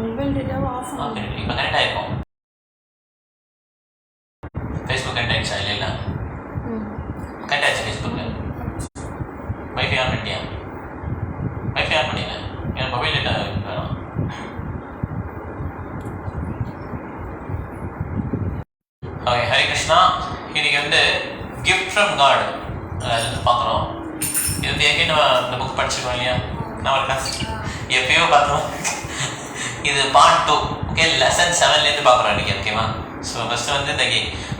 Mobile டேட்டாவை of okay இப்போ connect ஆகிருக்கும். ஃபேஸ்புக் கனெக்ட் ஆகிடுச்சா? இல்லை இல்லை கனெக்ட் ஆகிடுச்சு ஃபேஸ்புக்கு. வைஃபை ஆன் பண்ணிட்டியா? வைஃபை ஆன் பண்ணிடுங்க. ஏன்னா மொபைல் டேட்டா வேணும். ஓகே, ஹரே கிருஷ்ணா. இன்னைக்கு வந்து கிஃப்ட் ஃப்ரம் காட் அது வந்து பார்க்குறோம். இது வந்து எங்கேயும் நம்ம இந்த புக் படிச்சிருக்கோம் இல்லையா? நான் ஒரு கிளாஸ் எப்பயோ பார்த்தோம். இது பார்ட் 2. ஓகே, லெசன் 7லேருந்து பார்க்குறோம் இன்றைக்கி. ஓகேவா? ஸோ ஃபஸ்ட்டு வந்து இந்த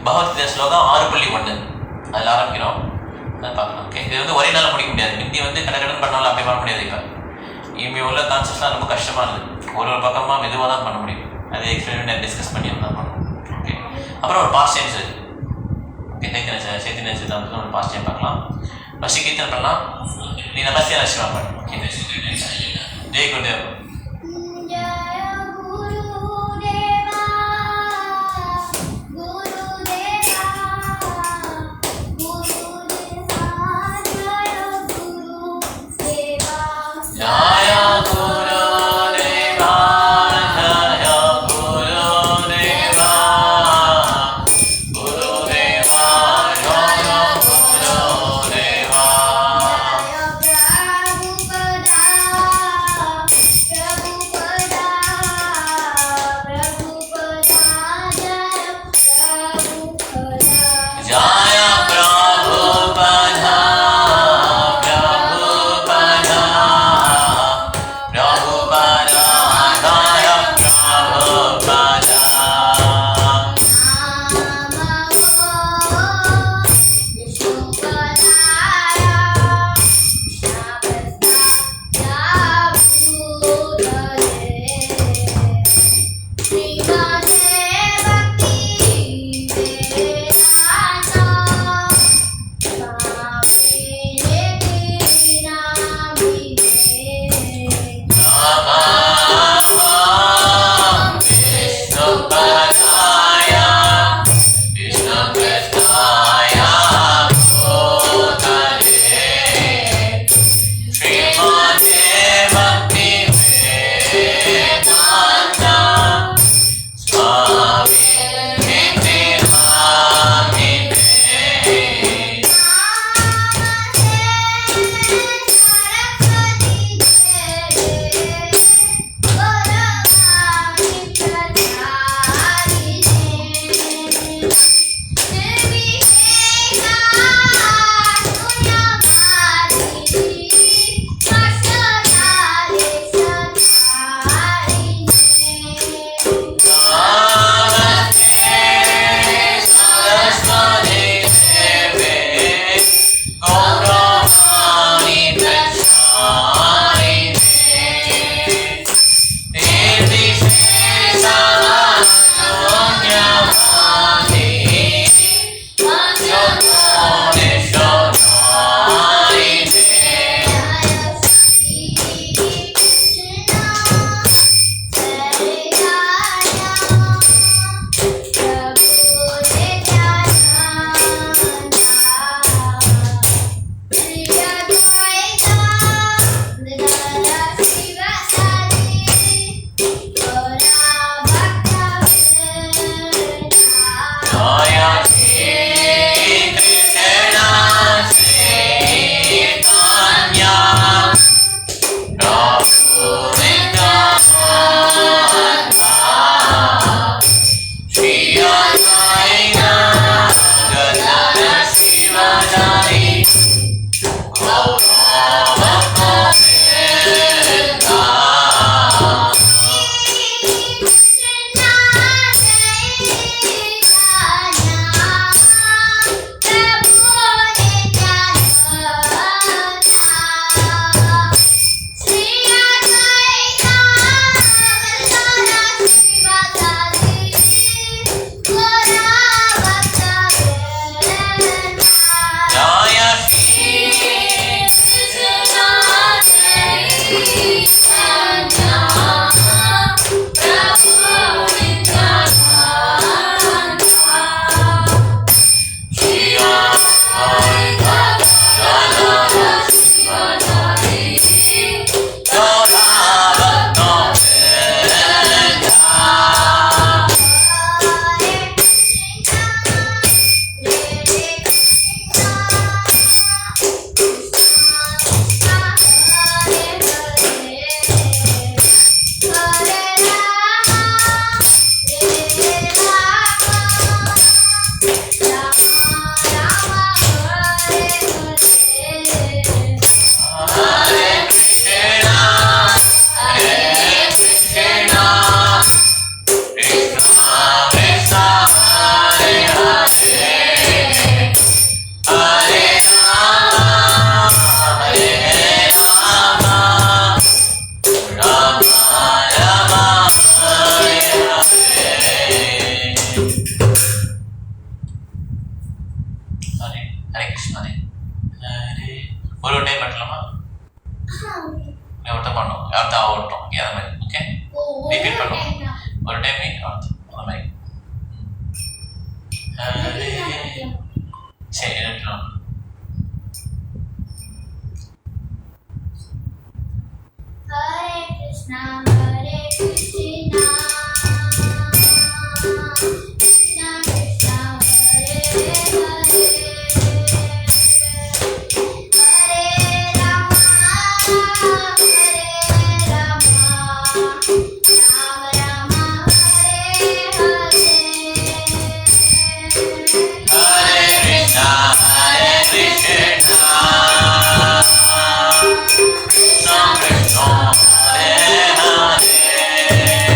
பகவத்கீதை ஸ்லோகம் 6.1 அதில் ஆரம்பிக்கிறோம். அதை பார்க்கலாம். ஓகே, இது வந்து ஒரே நாளில் முடிக்க முடியாது. ஹிந்தி வந்து கடற்கடன் பண்ணாலும் அப்படி பண்ண முடியாது. இப்போ உள்ள கான்செப்ட்லாம் ரொம்ப கஷ்டமாக இருக்குது. ஒரு பக்கமாக மெதுவாக தான் பண்ண முடியும். அதை எக்ஸ்பிளைன் டிஸ்கஸ் பண்ணி தான் பண்ணணும். ஓகே, அப்புறம் ஒரு பாஸ்ட் டைம்ஸ் இருக்குது. ஓகே, சைத்தன்ய சித்தாந்தத்தில் ஒரு பாஸ்ட் டைம் பார்க்கலாம். ஃபஸ்ட்டு கீர்த்தனை பண்ணலாம். நீ நமஸ்தே நரசிம்மா பண்ணு. ஜெய் குருதேவ். ஓகே அந்த மாதிரி ஓகே ரிப்பீட் பண்ணுவோம் ஒரு டைம் அந்த மாதிரி சரி எடுத்துலாம் Hare Krishna Krishna Krishna Hare Hare Hare Rama Rama Rama Hare Hare Hare Krishna Krishna Krishna Hare Hare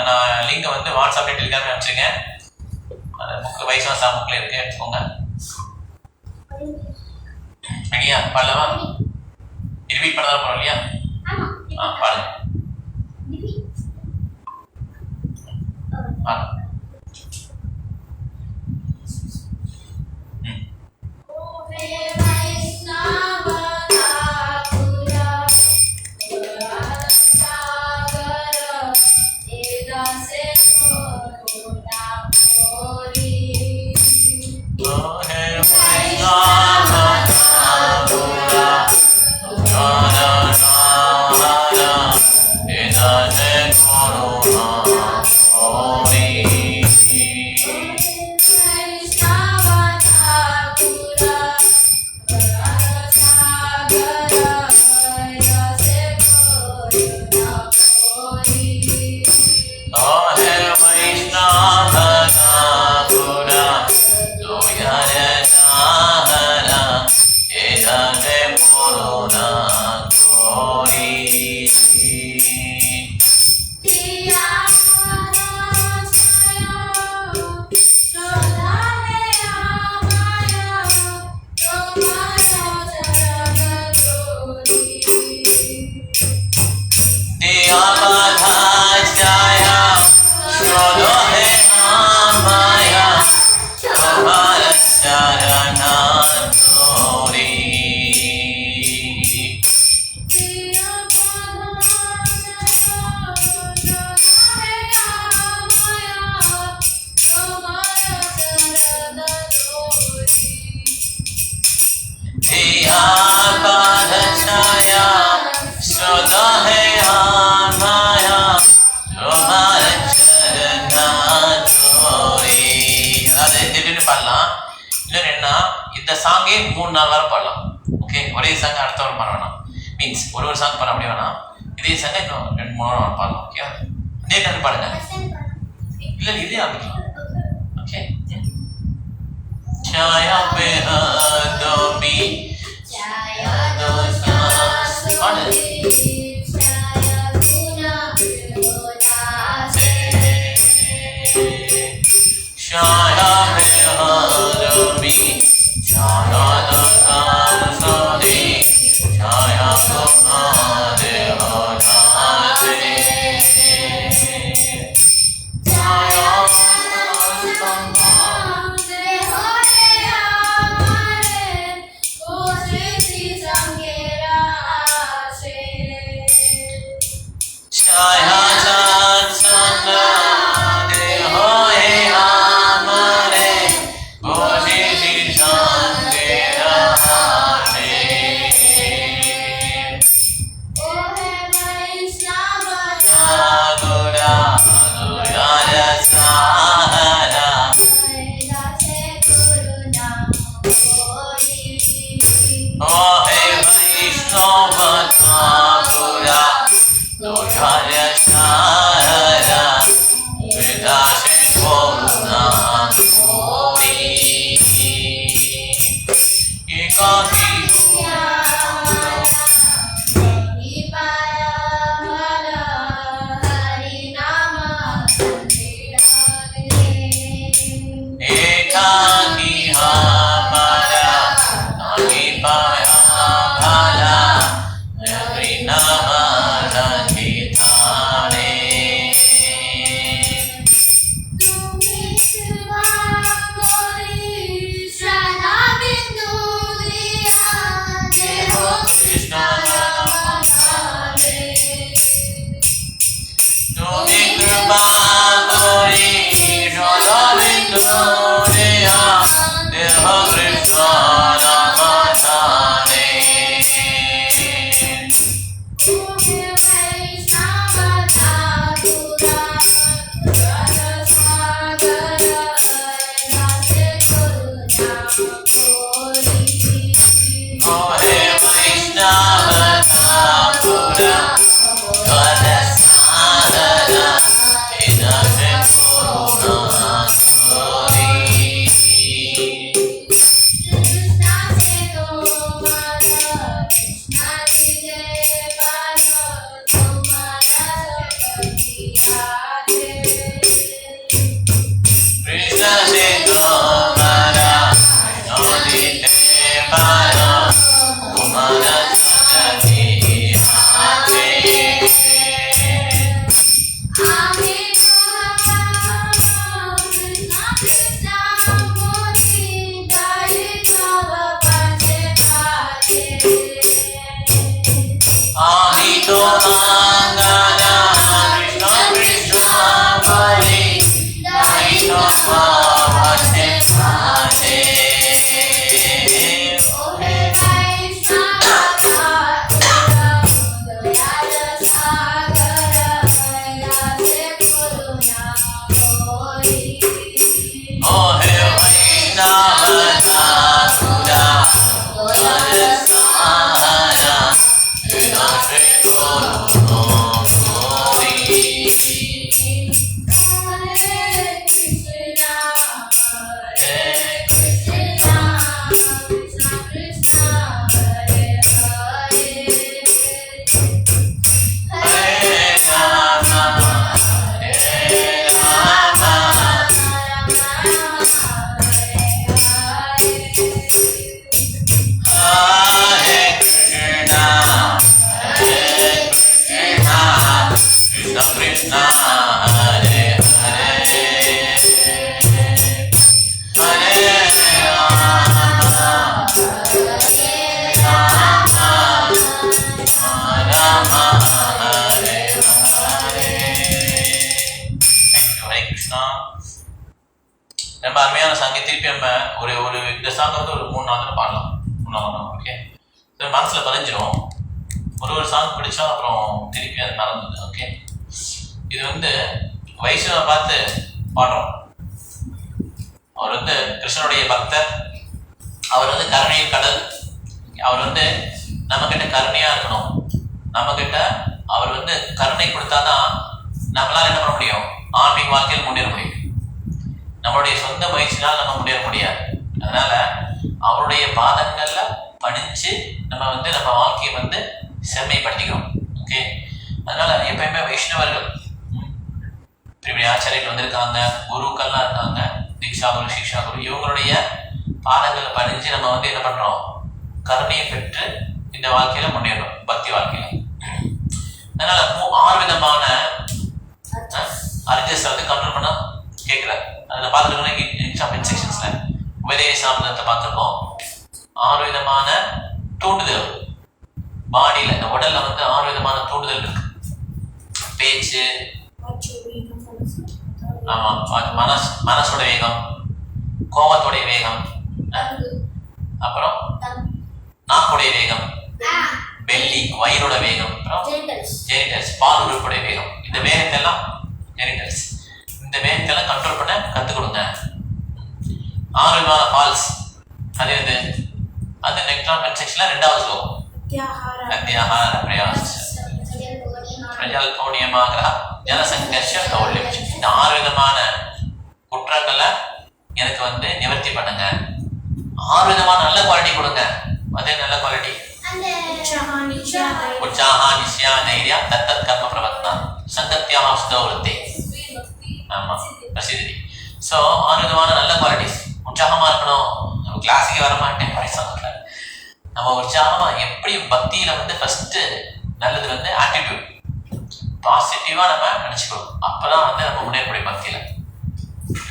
நான் லிங்கை வந்து வாட்ஸ்அப்ல டெலிகிராம் அனுப்பிச்சிருக்கேன். அந்த புக்கு வைஷ்ணவ புக்கில் இருக்கு, எடுத்துக்கோங்க. ரெடியா? பாடலாமா? ரிப்பீட் பண்ணதான் போறோம் இல்லையா? பாடுங்க. பாடலாம். இன்னொன்று என்ன, இந்த சாங்கே 3 நாள் வரை பாடலாம். ஓகே, ஒரே சாங் அடுத்த வாரம் பாட வேணாம். மீன்ஸ் ஒரு சாங் பாட அப்படி வேணாம். இதே சாங்க இன்னும் 2-3 வாரம் பாடலாம். ஓகே, இதே நேரம் பாடுங்க. இல்லை இதே ஆரம்பிக்கலாம். ஓகே, छाया पे हाथों में छाया दो सांसों में छाया गुना उदासे छाया पे हाथों में छाया दो सांसों में छाया गुना उदासे छाया நம்ம அருமையான சாங்கை திருப்பி நம்ம ஒரு இந்த சாங் வந்து ஒரு 3 நாள் பாடலாம். 3 நாள். ஓகே, மனசுல பதிஞ்சிடும். ஒரு சாங் பிடிச்சா அப்புறம் திருப்பி அது மறந்துது. ஓகே, இது வந்து வைஷ்ணவ பார்த்து பாடுறோம். அவர் வந்து கிருஷ்ணனுடைய பக்தர். அவர் வந்து கருணையின் கடல். அவர் வந்து நம்ம கிட்ட கருணையா இருக்கணும். நம்ம கிட்ட அவர் வந்து கருணை கொடுத்தாதான் நம்மளால என்ன பண்ண முடியும், ஆன்மீக வாழ்க்கையில் முன்னேற முடியும். நம்மளுடைய சொந்த முயற்சினால் நம்ம முன்னேற முடியாது. அதனால அவருடைய பாதங்கள்ல பணிஞ்சு நம்ம வந்து நம்ம வாழ்க்கையை வந்து செம்மைப்படுத்திக்கிறோம். ஓகே, அதனால எப்பயுமே வைஷ்ணவர்கள் பெரிய ஆச்சாரியர்கள் வந்திருக்காங்க, குருக்கள்லாம் இருக்காங்க, தீக்ஷா குரு, சிக்ஷா குரு, இவங்களுடைய பாதங்களை பணிஞ்சு நம்ம வந்து என்ன பண்றோம், கருணையை பெற்று இந்த வாழ்க்கையில முன்னேறணும், பக்தி வாழ்க்கையில. அதனால 6 விதமான அர்ஜஸ் வந்து கண்ட்ரோல் பண்ண கேட்கிறார். அதில் பார்த்துருக்கோம் செக்ஷன்ஸ்ல உபதேசாமிரத்தை பார்த்துருக்கோம். 6 விதமான தூண்டுதல் பாடியில, இந்த உடல்ல வந்து 6 விதமான தூண்டுதல் இருக்கு. பேச்சு, ஆமா, மனசோட வேகம், கோபத்தோடைய வேகம், அப்புறம் நாக்குடைய வேகம், பெல்லி வயிறோட வேகம், அப்புறம் ஜெனிட்டல்ஸ் பால் உறுப்புடைய வேகம். இந்த வேகத்தை எல்லாம் ஜெனிட்டல்ஸ், இந்த வேகத்தை எல்லாம் கண்ட்ரோல் பண்ண கற்றுக் கொடுங்க. 6 விதமான பால்ஸ், அது எது, அது நெக்டான் செக்ஷன்ல 2வது ஸ்லோகம். அத்தியாஹார பிரயாஸ் பிரஜால்போனியமாக ஜனசங்கர்ஷ கௌல்யம். இந்த 6 விதமான குற்றங்களை எனக்கு வந்து நிவர்த்தி பண்ணுங்க. 6 விதமான நல்ல குவாலிட்டி கொடுங்க. அதே நல்ல குவாலிட்டி உற்சாஹா நிஷ்யா தைரியா தத்தத் கர்ம பிரவர்த்தனா சங்கத்யாஹ ஸ்தௌரத்தே. ஆமா, பிரசித்தி. ஸோ 6 விதமான நல்ல குவாலிட்டிஸ். உற்சாகமா இருக்கணும். நம்ம கிளாஸுக்கு வர மாட்டேன் சொல்ல, நம்ம உற்சாகமா எப்படி பக்தியில வந்து ஃபர்ஸ்ட் நல்லது வந்து ஆட்டிடியூட் பாசிட்டிவா நம்ம நினைச்சுக்கணும். அப்பதான் வந்து நம்ம முன்னேற முடியும் பக்தியில.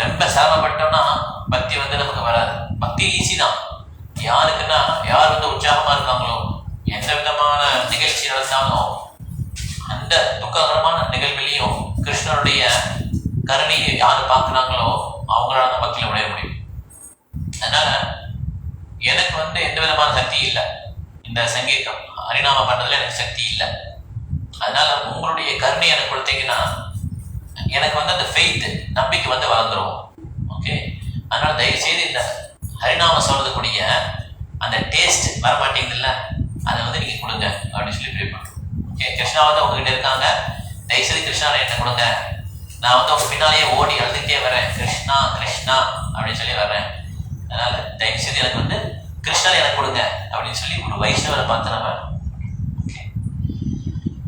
ரொம்ப சிரமப்பட்டோம்னா பக்தி வந்து நமக்கு வராது. பக்தி ஈஸி தான். யாருக்குன்னா யார் வந்து உற்சாகமா இருக்காங்களோ, எந்த விதமான நிகழ்ச்சி நடந்தாலும் அந்த துக்ககரமான நிகழ்விலையும் கிருஷ்ணனுடைய கருணையை யாரு பார்க்குறாங்களோ அவங்களால தான் பக்தியில முன்னேற முடியும். அதனால எனக்கு வந்து எந்த விதமான சக்தி இல்லை, இந்த சங்கீதம் ஹரிநாம பண்றதுல எனக்கு சக்தி இல்லை. அதனால உங்களுடைய கருணை எனக்கு கொடுத்தீங்கன்னா எனக்கு வந்து அந்த ஃபெய்த், நம்பிக்கை வந்து வளர்ந்துரும். ஓகே, அதனால தயவுசெய்து இந்த ஹரிநாம சொல்றதுக்கூடிய அந்த டேஸ்ட் வரமாட்டேங்குதுல்ல, அதை வந்து நீங்க கொடுங்க அப்படின்னு சொல்லி ப்ரே பண்ணுறோம். ஓகே, கிருஷ்ணா வந்து உங்ககிட்ட இருக்காங்க, தயவுசெய்து கிருஷ்ணாவை என்ன கொடுங்க. நான் வந்து உங்க பின்னாலேயே ஓடி அழுதுகிட்டே வரேன், கிருஷ்ணா கிருஷ்ணா அப்படின்னு சொல்லி வரேன். அதனால தயவுசெய்து எனக்கு வந்து கிருஷ்ணரை எனக்கு கொடுங்க அப்படின்னு சொல்லி ஒரு வைஷ்ணவரை பார்த்து நம்ம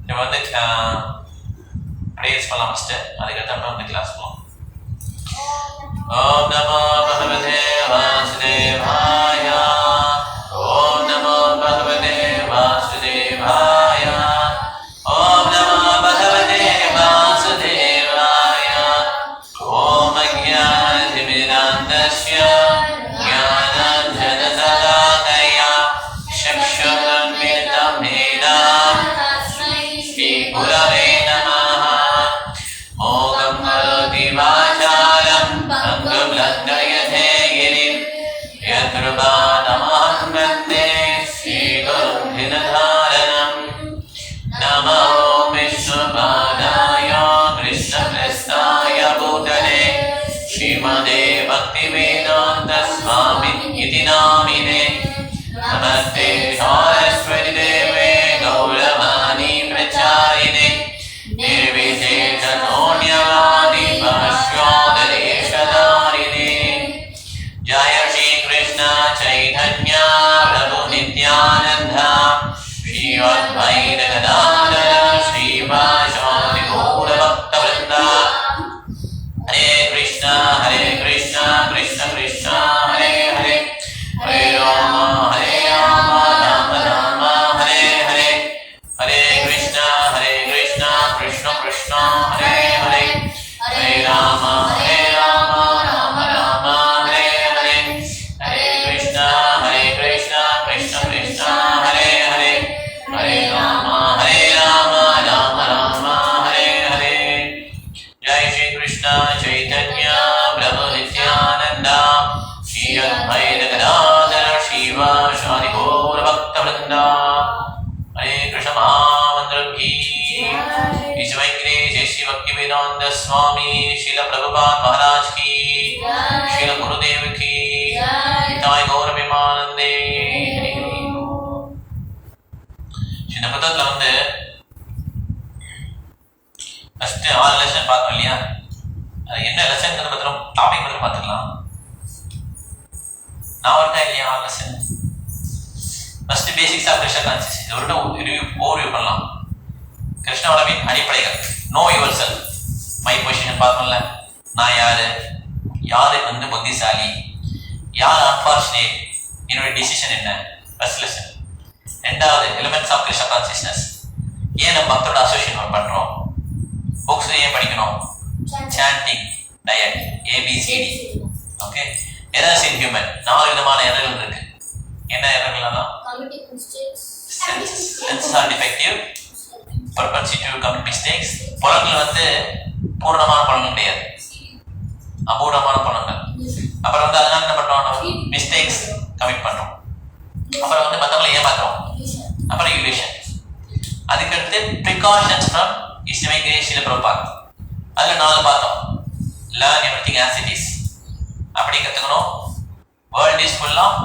நம்ம வந்து ப்ரேயர்ஸ் பண்ணலாம் ஃபர்ஸ்ட். அதுக்கடுத்து அப்புறம் வந்து கிளாஸ் போகலாம். ஓம் நமோ பகவதே வாசுதேவாய. ஓம் நமோ பகவதே வாசுதேவாய. ஓம் நமோ பகவதே வாசுதேவாய. ஓம் அஜ்ஞானதிமிராந்தஸ்ய ஞானாஞ்சனசலாகயா சக்ஷுரன்மிலிதம் ஏன गजामिने नमस्ते सरस्वती देवे गौरवाणी प्रचारिणे निर्विशेषशून्यवादी भाष्योदरेशधारिणे जय श्री कृष्ण चैतन्य प्रभु नित्यानंद श्री अद्वैत गदाधर श्रीवासादि गौर भक्तवृंद हरे कृष्ण कृष्ण कृष्ण हरे हरे हरे राम राम राम हरे हरे हरे कृष्ण कृष्ण कृष्ण हरे हरे हरे राम राम राम हरे हरे हरे कृष्ण कृष्ण कृष्ण हरे हरे हरे राम राम राम हरे हरे जय श्री कृष्ण चैतन्य प्रभु नित्यानंद श्री अद्वैत गदाधर श्रीवासादि गौर भक्तवृंद हरे कृष्ण महामंत्र की विश्वैग्रे जय श्री भक्तिवेदांत स्वामी श्रील प्रभुपाद महाराज की श्रील गुरुदेव की निताय गौर विमानंदे இந்த புத்தகத்துல வந்து ஃபர்ஸ்ட் 6 லெசன் பார்த்தோம் இல்லையா? அது என்ன லெசன் பத்திரம் டாபிக் பத்திரம் பார்த்துக்கலாம். நான் இருக்கா இல்லையா 6 lesson? First basics of Krishna conscious இது ஒரு ஓவர்வியூ பண்ணலாம். கிருஷ்ண உணவின் அடிப்படைகள். Know yourself, my position பார்த்தோம்ல. நான் யாரு வந்து புத்திசாலி, யார் அன்பார்ச்சுனேட், என்னோட டிசிஷன் என்ன, ஃபர்ஸ்ட் லெசன். ரெண்டாவது எலிமெண்ட்ஸ் ஆஃப் கிருஷ்ண கான்சியஸ்னஸ். ஏன் நம்ம பக்தரோட அசோசியேட் பண்றோம், புக்ஸ் ஏன் படிக்கணும், chanting, diet, ABCD. Okay, errors in human. 4 விதமான எரர்கள் இருக்கு. என்ன எரர்கள்? Senses are defective, propensity to commit mistakes. புலன்கள் வந்து பூர்ணமான புலன்கள் கிடையாது, அபூர்ணமான புலன்கள். அப்புறம் வந்து அதனால என்ன பண்றோம், மிஸ்டேக்ஸ் கமிட் பண்றோம். அப்புறம் வந்து மற்றவங்களை ஏமாத்துறோம். அப்புறம் இல்யூஷன். அதுக்கடுத்து ப்ரிகாஷன்ஸ் ஃப்ரம் இஸ்லாமிக் கிரேஷியல் ப்ரோபாக். அதில் 4 பார்த்தோம். Learn everything as it is, அப்படி கற்றுக்கணும். World is full of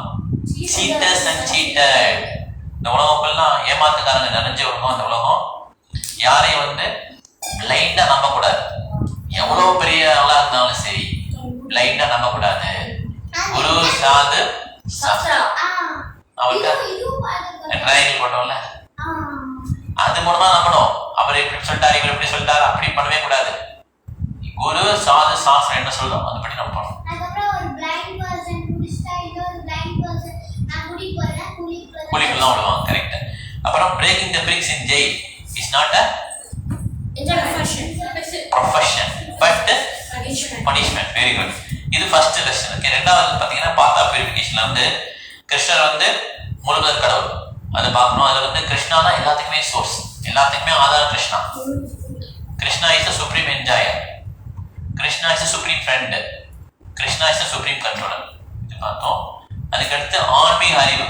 cheaters and cheated. இந்த உலகம் ஃபுல்லாக ஏமாத்துக்காரங்க நிறைஞ்ச உலகம். அந்த உலகம் யாரையும் வந்து பிளைண்டாக நம்பக்கூடாது. எவ்வளோ பெரிய ஆளாக இருந்தாலும் சரி பிளைண்டாக நம்பக்கூடாது. குரு சாது அவருக்கு ட்ரைனிங் போட்டோம்ல, அது மூலமா நம்பணும். அவர் எப்படி சொல்லிட்டாரு, இவர் எப்படி சொல்லிட்டாரு, அப்படி பண்ணவே கூடாது. குரு சாது சாஸ்திரம் என்ன சொல்றோம் அதுபடி நம்ம பண்ணணும். குழிக்குள்ள விடுவாங்க. கரெக்ட். அப்புறம் braking the BRICS in jail is not a profession but punishment. Very good. இது ஃபர்ஸ்ட் லெசன். ஓகே, ரெண்டாவது பாத்தீங்கன்னா பாத் ஆஃப் பியூரிஃபிகேஷன்ல வந்து கிருஷ்ணர் வந்து முழுமுதற் கடவுள், அதை பார்க்கணும். அதுல வந்து கிருஷ்ணா தான் எல்லாத்துக்குமே சோர்ஸ், எல்லாத்துக்குமே ஆதாரம் Krishna. Krishna is the supreme என்ஜாயர், Krishna is the supreme friend, Krishna is the supreme controller. இது பார்த்தோம். அதுக்கடுத்து ஆன்மீக அறிவு,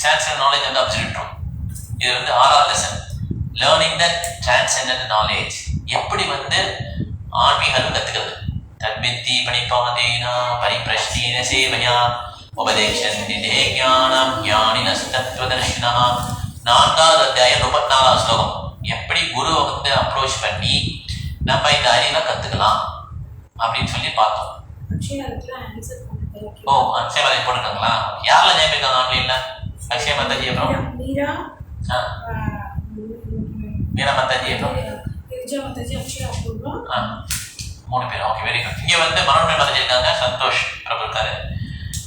transcendent knowledge and absolute truth. இது வந்து 6வது lesson. Learning the transcendent knowledge, எப்படி வந்து ஆன்மீக அறிவு கத்துக்கிறது. தத்வித்தி பணிபாதேனா பரிப்ரஷ்னேன சேவையா உபதேசந்தி தே ஞானம் ஞானினஸ்தத்வதர்ஷினா. 4வது அத்தியாயம் 34வது ஸ்லோகம். எப்படி குருவை வந்து அப்ரோச் பண்ணி நம்ம இந்த அறிவை கத்துக்கலாம் அப்படின்னு சொல்லி பார்த்தோம். ஓ, அக்ஷய மாதாஜி போட்டுருக்காங்களா? யாரெல்லாம் ஜெயிப்பிருக்காங்க ஆன்லைன்ல? அக்ஷய மாதாஜி, அப்புறம் மீரா மாதாஜி, அப்புறம் 3 பேர். Okay, very good. இங்க வந்து மனோன்மணி மாதாஜி இருக்காங்க, சந்தோஷ் பிரபு இருக்காரு,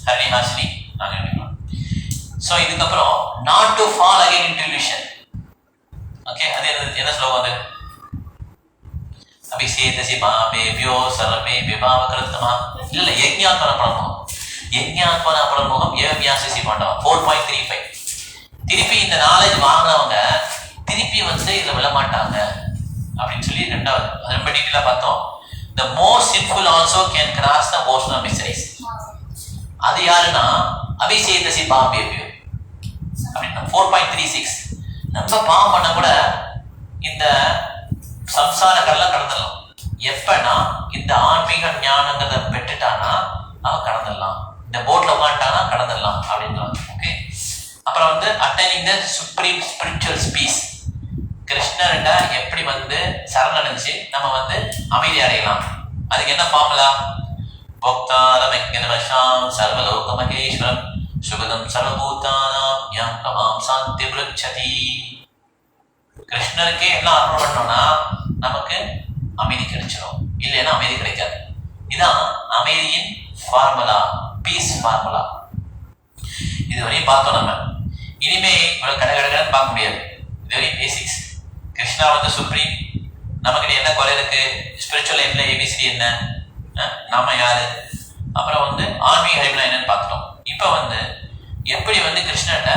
ஹரிணி ஹாசினி, நாங்க இருக்கோம். ஸோ இதுக்கப்புறம் not to fall again into illusion. Okay, அது என்ன ஸ்லோகம்? அது அபிஷேகசி பாமேபியோ சர்வே விபாவ கிருத்தமா. இல்ல, யஜ்ஞாத்மன பரமுகம், யஜ்ஞாத்மன பரமுகம் ஏவியாசி பாண்டவா 4.35. திருப்பி இந்த நாலேஜ் வாங்கினவங்க திருப்பி வந்து இதில் விழமாட்டாங்க அப்படின்னு சொல்லி 2வது. அது ரொம்ப டீட்டெயிலாக பார்த்தோம். The most sinful also can cross the ocean of mysteries. அது யாருன்னா அபிஷேகசி பாமேபியோ அப்படின்னா 4.36. நம்ம பாவம் பண்ண கூட இந்த சம்சார கடலை கடந்துடலாம். எப்பனா இந்த ஆன்மீக ஞானங்கிறத பெற்றுட்டானா அவன் கடந்துடலாம். இந்த போட்ல உட்காந்துட்டாங்கன்னா கடந்துடலாம் அப்படின்றாங்க. ஓகே. அப்புறம் வந்து attaining the supreme spiritual peace. கிருஷ்ணர்கிட்ட எப்படி வந்து சரணடைஞ்சு நம்ம வந்து அமைதி அடையலாம். அதுக்கு என்ன ஃபார்முலா? போக்தாரமக்ஞனவசாம் சர்வலோக மகேஸ்வரம் சுகதம் சர்வபூதானாம் யம் தமாம் சாந்தி விருட்சதி. கிருஷ்ணருக்கே எல்லாம் அர்ப்பணம் பண்ணோம்னா நமக்கு அமைதி கிடைச்சிடும், இல்லைன்னா அமைதி கிடைக்காது. இதான் அமைதியின் ஃபார்முலா, பீஸ் ஃபார்முலா. இதுவரையும் பார்த்தோம் நம்ம. இனிமே இவ்வளவு கடகடன்னு பார்க்க முடியாது. இதுவரையும் பேசிக்ஸ். கிருஷ்ணா வந்து சுப்ரீம். நமக்கு என்ன குறை இருக்கு? ஸ்பிரிச்சுவல் லைஃப்ல ஏபிசிடி என்ன, நாம யாரு, அப்புறம் வந்து ஆன்மீக அறிவுலாம் என்னன்னு பார்த்துட்டோம். இப்போ வந்து எப்படி வந்து கிருஷ்ணர்கிட்ட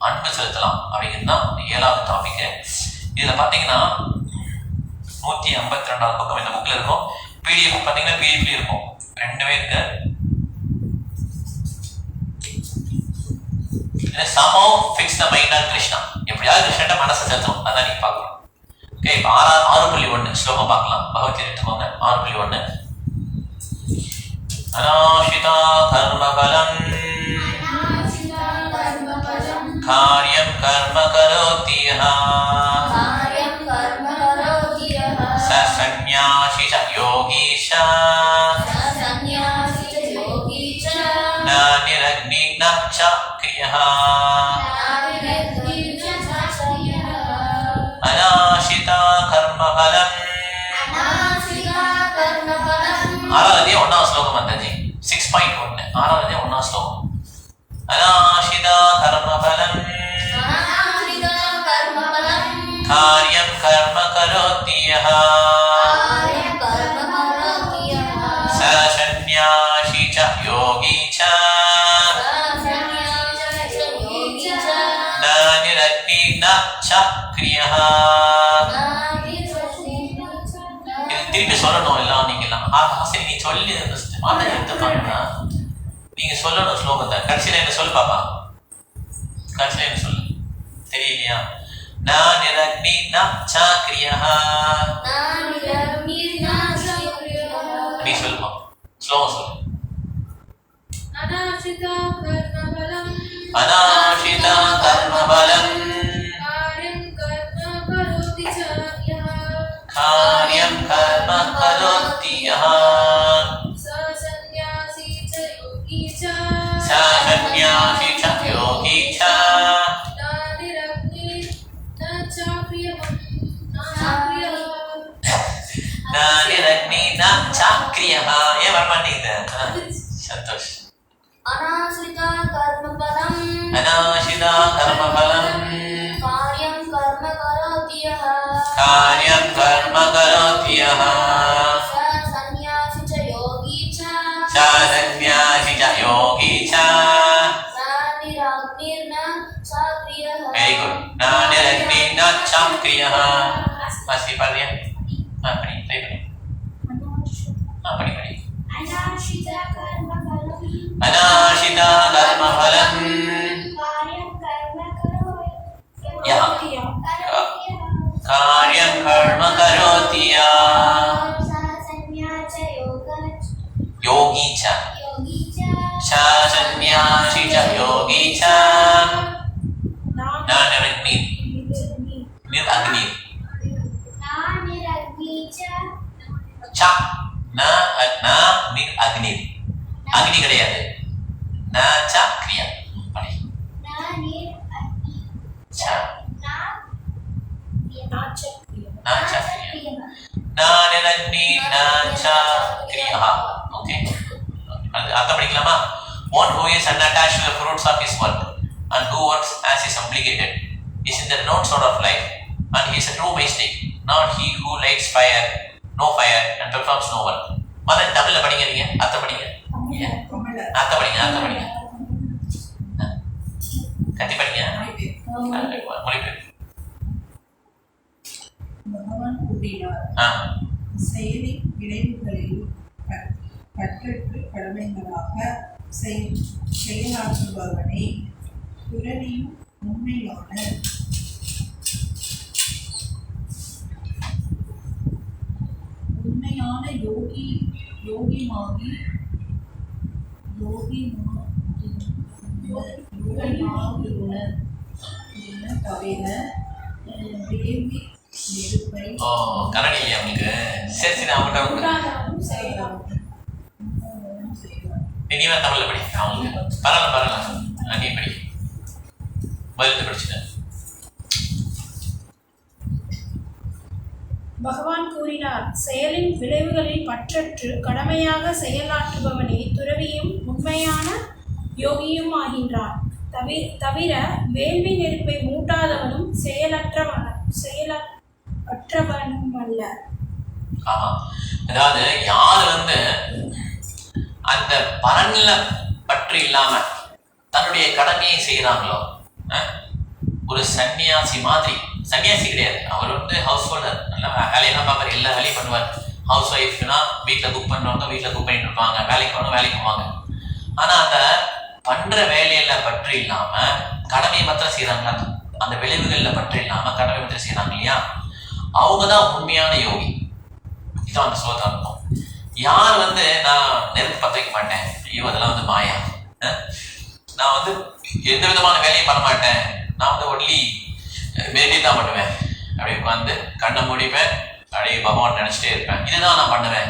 அன்பு செலுத்தலாம் அப்படிங்கிறது தான் 7வது டாபிக். இதுல பாத்தீங்கன்னா 152வது பக்கம் இந்த புக்ல இருக்கும். பிடிஎஃப் பாத்தீங்கன்னா பிடிஎஃப்லயும் இருக்கும், ரெண்டுமே இருக்கு. somehow fix the mind on Krishna. எப்படியாவது கிருஷ்ணன்ட்ட மனசை செலுத்தணும், அதான் நீங்க பார்க்கணும். ஓகே. இப்போ 6.1 ஸ்லோகம் பார்க்கலாம். பகவத்கீதை எடுத்துக்கோங்க. 6.1. அநாஷிதா கர்மபலம் காரியம் கர்ம கரோதி சன்யாசி யோகி நிரக்னி நக்ஷக்ரியः அநாஷிதா கர்மபலம். 6வது 1வது ஸ்லோகம் வந்தது. 6.1 6வது 1வது ஸ்லோகம். அநாஷிதா கர்மபலம் காரியம் கர்ம கரோதி சன்யாசி யோகி நிரக்னி நக்ஷக்ரியः. திருப்பி சொல்லணும் எல்லாம். நீங்க எல்லாம் சரி நீ சொல்லி மாதம் எடுத்துப்பாங்கன்னா நீங்க சொல்லணும் ஸ்லோகத்தை. கடைசியில என்ன சொல்லு பாப்பா, கடைசியில என்ன சொல்லு தெரியலையா? நான் நிரக்னி நக்ஷக்ரியः. நீ சொல்லுமா, ஸ்லோகம் சொல்லு. அநாஷிதா கர்மபலம் காரியம் கர்ம கரோதி சன்யாசி யோகி நிரக்னி நக்ஷக்ரியः. ஏன் வர மாட்டேங்குது? சந்தோஷ். அநாசிதா கர்மபலம் காரியம் கர்ம கரோதியः சன்யாசி ச யோகி ச நிரக்னிர்ன சக்ரியः. Very good. நிரக்னி நக்ஷக்ரியः. மஸ்தி பாருங்க. படி ட்ரை பண்ணி. படி. அநாஷிதா கர்மபலம் காரியம் கர்ம கரோதி யோகி ச சன்யாசி ச யோகி ச நிரக்னி நிரக்னி அக்னி அக்னி கிடையாது. நக்ஷக்ரியா படி. Okay. அர்த்தம் படிக்கலாமா? One who is unattached to the fruits of his work and who works as is obligated is in the known sort of life, and he is a true mystic, not he who lights fire, no fire, and performs no work. Madan தமிழ்ல படிங்க. நீங்க அர்த்தம் படிங்க. அர்த்தம் படிங்க. கத்தி படிங்க. மொழிபெயர்ப்பு. பகவான் கூறினார், செயலின் விளைவுகளில் கற்றற்று கடமைகளாக செயலாற்றுபவனே பிறனியும் உண்மையான தவிர வேள்வி நெருப்பை ஓ கரடி இல்லையா உங்களுக்கு? சரி சரி அவங்கள்ட்ட மூடாதவனும் செய்யலாம். நீவா தமிழ்ல படி அவங்களுக்கு பரவாயில்ல நீ படி பதிலத்தை படிச்சுட்டேன். பகவான் கூறினார், செயலின் விளைவுகளில் பற்றற்று கடமையாக செயலாற்றுபவனே துறவியும் உண்மையான யோகியும் ஆகின்றான். தவிர வேள்வி நெருப்பை மூட்டாதவனும் செயலற்றவனும் அல்ல. ஆமா, அதாவது யாரு அந்த பலன்ல பற்று இல்லாம தன்னுடைய கடமையை செய்யறாங்களோ, ஒரு சன்னியாசி மாதிரி. சன்னியாசி கிடையாது, அவர் ஹவுஸ் ஹோல்டர், நல்லா வேலையெல்லாம் பார்ப்பாரு, எல்லா வேலையும் பண்ணுவார். ஹவுஸ் ஒய்ஃப்னா வீட்டில் குக் பண்ணுவாங்க, வீட்டில் குக் பண்ணிட்டு இருப்பாங்க, வேலைக்கு போகணும் வேலைக்கு போவாங்க. ஆனா அந்த பண்ற வேலையில பற்று இல்லாம கடமையை மாத்திரம் செய்யறாங்களா, அந்த விளைவுகள்ல பற்று இல்லாம கடமை மாத்திரம் செய்யறாங்க இல்லையா, அவங்கதான் உண்மையான யோகி. இதான் அந்த சோதனை இருக்கும். யார் நான் நெருப்பு பற்ற வைக்க மாட்டேன், ஐயோ அதெல்லாம் மாயா, நான் எந்த விதமான வேலையும் பண்ண மாட்டேன், நான் ஒன்லி மெடிடேட் தான் பண்ணுவேன், அப்படி உட்காந்து கண்ணை மூடிப்பேன், அப்படியே பகவான் நினைச்சிட்டே இருப்பேன், இதுதான் நான் பண்ணுவேன்,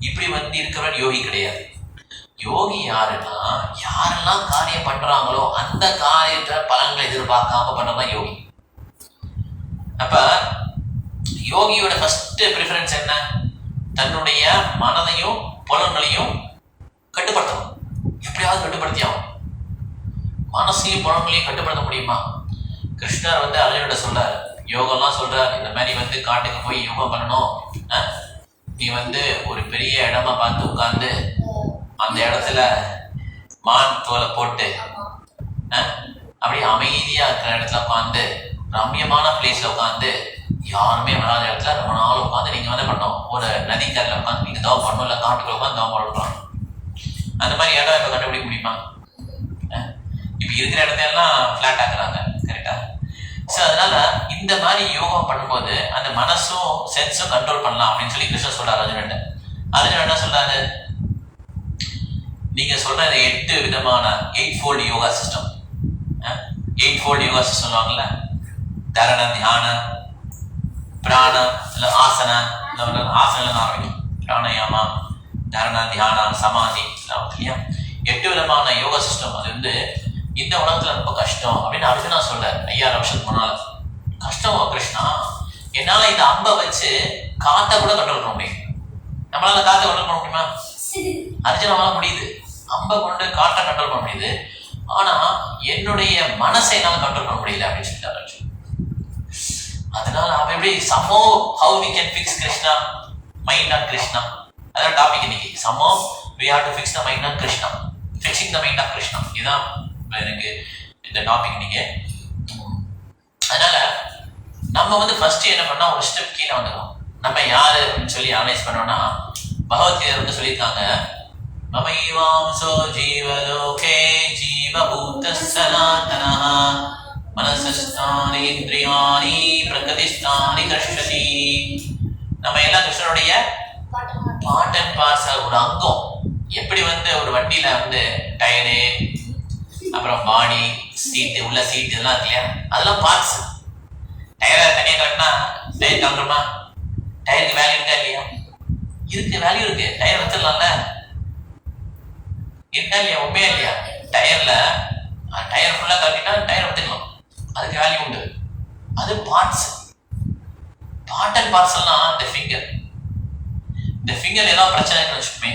இப்படி இருக்கிறவன் யோகி கிடையாது. யோகி யாருன்னா யாரெல்லாம் காரியம் பண்றாங்களோ அந்த காரியத்தை பலன்களை எதிர்பார்க்காம பண்ணதான் யோகி. அப்ப யோகியோட ஃபர்ஸ்ட் ப்ரிஃபரன்ஸ் என்ன? தன்னுடைய மனதையும் புலன்களையும் கட்டுப்படுத்தணும். எப்படியாவது கட்டுப்படுத்தியாகும். மனசையும் புலன்களையும் கட்டுப்படுத்த முடியுமா? கிருஷ்ணர் அர்ஜுனோட சொல்றாரு, யோகம்லாம் சொல்றாரு, இந்த மாதிரி காட்டுக்கு போய் யோகம் பண்ணணும், நீ ஒரு பெரிய இடமா பார்த்து உட்கார்ந்து அந்த இடத்துல மான் தோலை போட்டு அப்படியே அமைதியா இருக்கிற இடத்துல உட்காந்து, ரம்யமான பிளேஸ்ல உட்காந்து, யாருமே வராத இடத்துல ரொம்ப நாள் உட்காந்து நீங்க பண்ணணும். ஒரு நதிக்கரையில் உட்காந்து நீங்க தவம் பண்ணணும், இல்லை காட்டுக்குள்ள உட்காந்து தவம் பண்ணலாம். அந்த மாதிரி இடம் இப்ப கண்டுபிடிக்க முடியுமா? இப்ப இருக்கிற இடத்தையெல்லாம் பிளாட் ஆக்குறாங்க, கரெக்டா? ஸோ அதனால இந்த மாதிரி யோகா பண்ணும்போது அந்த மனசும் சென்ஸும் கண்ட்ரோல் பண்ணலாம் அப்படின்னு சொல்லி கிருஷ்ணர் சொல்றாரு அர்ஜுனன். அர்ஜுனன் என்ன சொல்றாரு? நீங்க சொல்ற 8 விதமான 8-fold yoga system, 8-fold yoga system சொல்லுவாங்கல்ல, தரண, தியான, பிராண, இல்லை ஆசன, ஆசனம் ஆரம்பிக்கும், பிராணயாமா, தரண, தியான, சமாதி, இல்லையா? 8 விதமான யோகா சிஸ்டம். அது இந்த உலகத்துல ரொம்ப கஷ்டம் அப்படின்னு அர்ஜுனா சொல்றாரு 5000 வருஷத்துக்கு முன்னால. கஷ்டம் கிருஷ்ணா, என்னால இந்த அம்பை வச்சு காத்தை கூட கண்ட்ரோல் பண்ண முடியும். நம்மளால காத்தை கண்ட்ரோல் பண்ண முடியுமா? அர்ஜுனாவால முடியுது. அம்பை கொண்டு காட்டை கண்ட்ரோல் பண்ண முடியுது, ஆனா என்னுடைய மனசை என்னால கண்ட்ரோல் பண்ண முடியல அப்படின்னு சொல்லிட்டாரு அர்ஜுன். அதனால அவன் எப்படி சமோ how we can fix Krishna mind on Krishna, அதான் டாபிக் இன்னைக்கு. சமோ we have to fix the mind on Krishna, fixing the mind on Krishna, இதுதான் எனக்கு இந்த டாபிக் நீங்க. அதனால நம்ம ஃபர்ஸ்ட் என்ன பண்ணா, ஒரு ஸ்டெப் கீழே வந்துடும். நம்ம யாரு அப்படின்னு சொல்லி அனலைஸ் பண்ணோம்னா, பகவத்கீதை சொல்லியிருக்காங்க, மமைவாம்சோ ஜீவலோகே ஜீவபூத சனாதனஹ மனசஸ்தானேந்திரியாணி பிரகதிஸ்தானி கர்ஷதி. நம்ம எல்லாம் கிருஷ்ணனுடைய பார்ட் அண்ட் பார்சல், ஒரு அங்கம். எப்படி ஒரு வண்டியில டயரு, அப்புறம் பாடி, சீட்டு, உள்ள சீட்டு இதெல்லாம் இருக்கு இல்லையா, அதெல்லாம் பார்ட்ஸ். டயரை தனியாக கட்டினா டயர் கலந்துருமா? டயருக்கு வேல்யூ இருக்கா இல்லையா? இருக்கு, வேல்யூ இருக்கு. டயர் வச்சிடலாம்ல, இருக்கா இல்லையா? உண்மையா இல்லையா? டயர் ஃபுல்லா கட்டினா டயர் வச்சுக்கலாம், அதுக்கு வேல்யூ உண்டு. அது பார்ட்ஸ். பார்ட் அண்ட் பார்சல்னா இந்த ஃபிங்கர். இந்த ஃபிங்கர் ஏதாவது பிரச்சனை இருக்குன்னு வச்சுக்கோமே,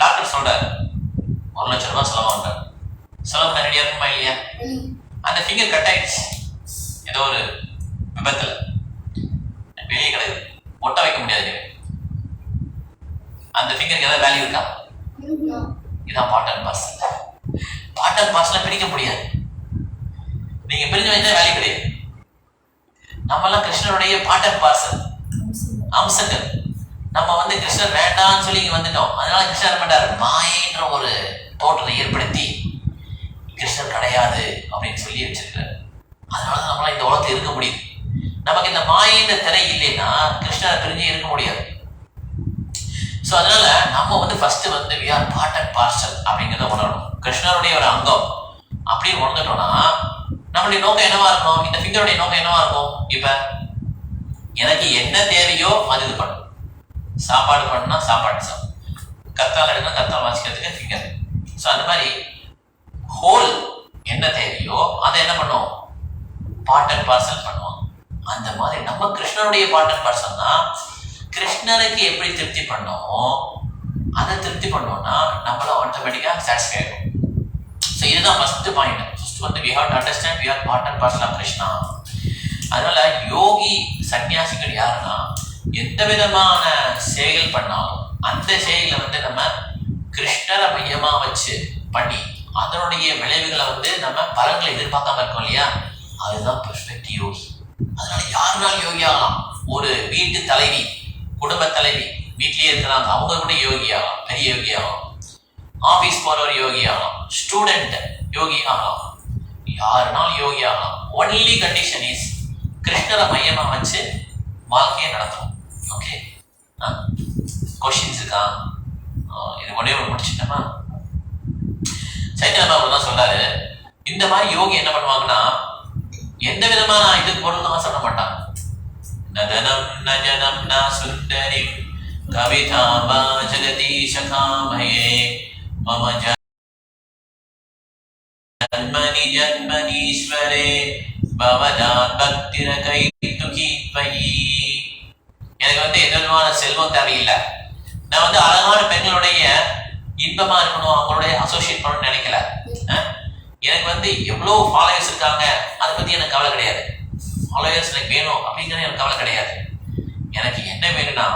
டாக்டர் சொல்றாரு 1 லட்சம் ரூபாய் செலவாகிறார். செலவு பண்ண ரெடியா இருக்குமா இல்லையா? அந்த ஃபிங்கர் கட் ஆயிடுச்சு ஏதோ ஒரு விபத்துல, வெளியே கிடையாது, ஒட்ட வைக்க முடியாது. அந்த ஃபிங்கருக்கு ஏதாவது வேல்யூ இருக்கா? இதான் part and parcel. Part and பார்சலை பிரிக்க முடியாது. நீங்க பிரிஞ்சு வச்சா வேல்யூ கிடையாது. நம்மெல்லாம் கிருஷ்ணனுடைய பார்ட் அண்ட் பார்சல் அம்சங்கள். நம்ம கிருஷ்ணர் வேண்டாம்னு சொல்லி இங்க வந்துட்டோம். அதனால கிருஷ்ணர் என்ன பண்றாரு? மாயைன்ற ஒரு தோற்றத்தை ஏற்படுத்தி கிருஷ்ணர் கிடையாது அப்படின்னு சொல்லி வச்சிருக்காரு. அதனாலதான் நம்மளால இந்த உலகத்தில் இருக்க முடியுது. நமக்கு இந்த மாயின்ற திரை இல்லைன்னா கிருஷ்ணரை பிரிஞ்சு இருக்க முடியாது. ஸோ அதனால நம்ம வந்து ஃபர்ஸ்ட் வந்து we are part and parcel அப்படிங்கிறத உணரணும். கிருஷ்ணருடைய ஒரு அங்கம் அப்படின்னு உணர்ந்துட்டோம்னா நம்மளுடைய நோக்கம் என்னவா இருக்கும்? இந்த ஃபிங்கருடைய நோக்கம் என்னவா இருக்கும்? இப்ப எனக்கு என்ன தேவையோ அது இது பண்ணும். சாப்பாடு பண்ணா சாப்பாடு சாப்பிடும், கத்தால் எடுக்கணும் கத்தால் வாசிக்கிறதுக்கு ஃபிங்கர். ஸோ அந்த மாதிரி ஹோல் என்ன தேவையோ அதை என்ன பண்ணும்? பார்ட் அண்ட் பார்சல் பண்ணுவோம். அந்த மாதிரி நம்ம கிருஷ்ணனுடைய பார்ட் அண்ட் பார்சல்னா கிருஷ்ணருக்கு எப்படி திருப்தி பண்ணோமோ அதை திருப்தி பண்ணோம்னா நம்மள ஆட்டோமேட்டிக்காக சாட்டிஸ்ஃபை ஆகும். ஸோ இதுதான் ஃபர்ஸ்ட் பாயிண்ட். ஃபர்ஸ்ட் வந்து we have to understand we are part and parcel of Krishna. அதனால யோகி சன்னியாசிகள் யாருன்னா எந்த விதமான செயல்கள் பண்ணாலும் அந்த செயலை வந்து நம்ம கிருஷ்ணரை மையமா வச்சு பண்ணி அதனுடைய விளைவுகளை வந்து நம்ம பலன்களை எதிர்பார்க்காம இருக்கோம் இல்லையா, அதுதான் பெர்ஃபெக்ட் யோகி. அதனால யாருனாலும் யோகி ஆகலாம். ஒரு வீட்டு தலைவி, குடும்ப தலைவி வீட்லயே இருக்கிறாங்க, அவங்க கூட யோகி ஆகலாம், பெரிய யோகி ஆகலாம். ஆபீஸ் போறவர் யோகி ஆகலாம், ஸ்டூடெண்ட் யோகி ஆகலாம், யாருனாலும் யோகி ஆகலாம். ஒன்லி கண்டிஷன் இஸ் கிருஷ்ணரை மையமா வச்சு வாழ்க்கையை நடத்தணும். ஓகே, கொஸ்டின்ஸ் இருக்கா? இது ஒரே ஒரு முடிச்சுட்டோமா? சைத்தன்ய பாபு தான் சொல்றாரு, இந்த மாதிரி யோகி என்ன பண்ணுவாங்கன்னா எந்த விதமான இதுக்கு பொருள் சொல்ல மாட்டாங்க. நதனம் நஜனம் ந சுந்தரிம் கவிதா வா ஜகதீஷ காமயே மம ஜன்மனி ஜன்மனீஸ்வரே பவதாத் பக்திர கைதுகி பயி. எனக்கு வந்து எந்த விதமான செல்வம் தேவையில்லை, நான் வந்து அழகான பெண்களுடைய இன்பமா இருக்கணும், அவங்களுடைய அசோசியேட் பண்ணணும்னு நினைக்கல. எனக்கு வந்து எவ்வளவு ஃபாலோவர்ஸ் இருக்காங்க அதை பத்தி எனக்கு கவலை கிடையாது. ஃபாலோவர்ஸ் எனக்கு வேணும் அப்படிங்கிறது எனக்கு கவலை கிடையாது. எனக்கு என்ன வேணும்னா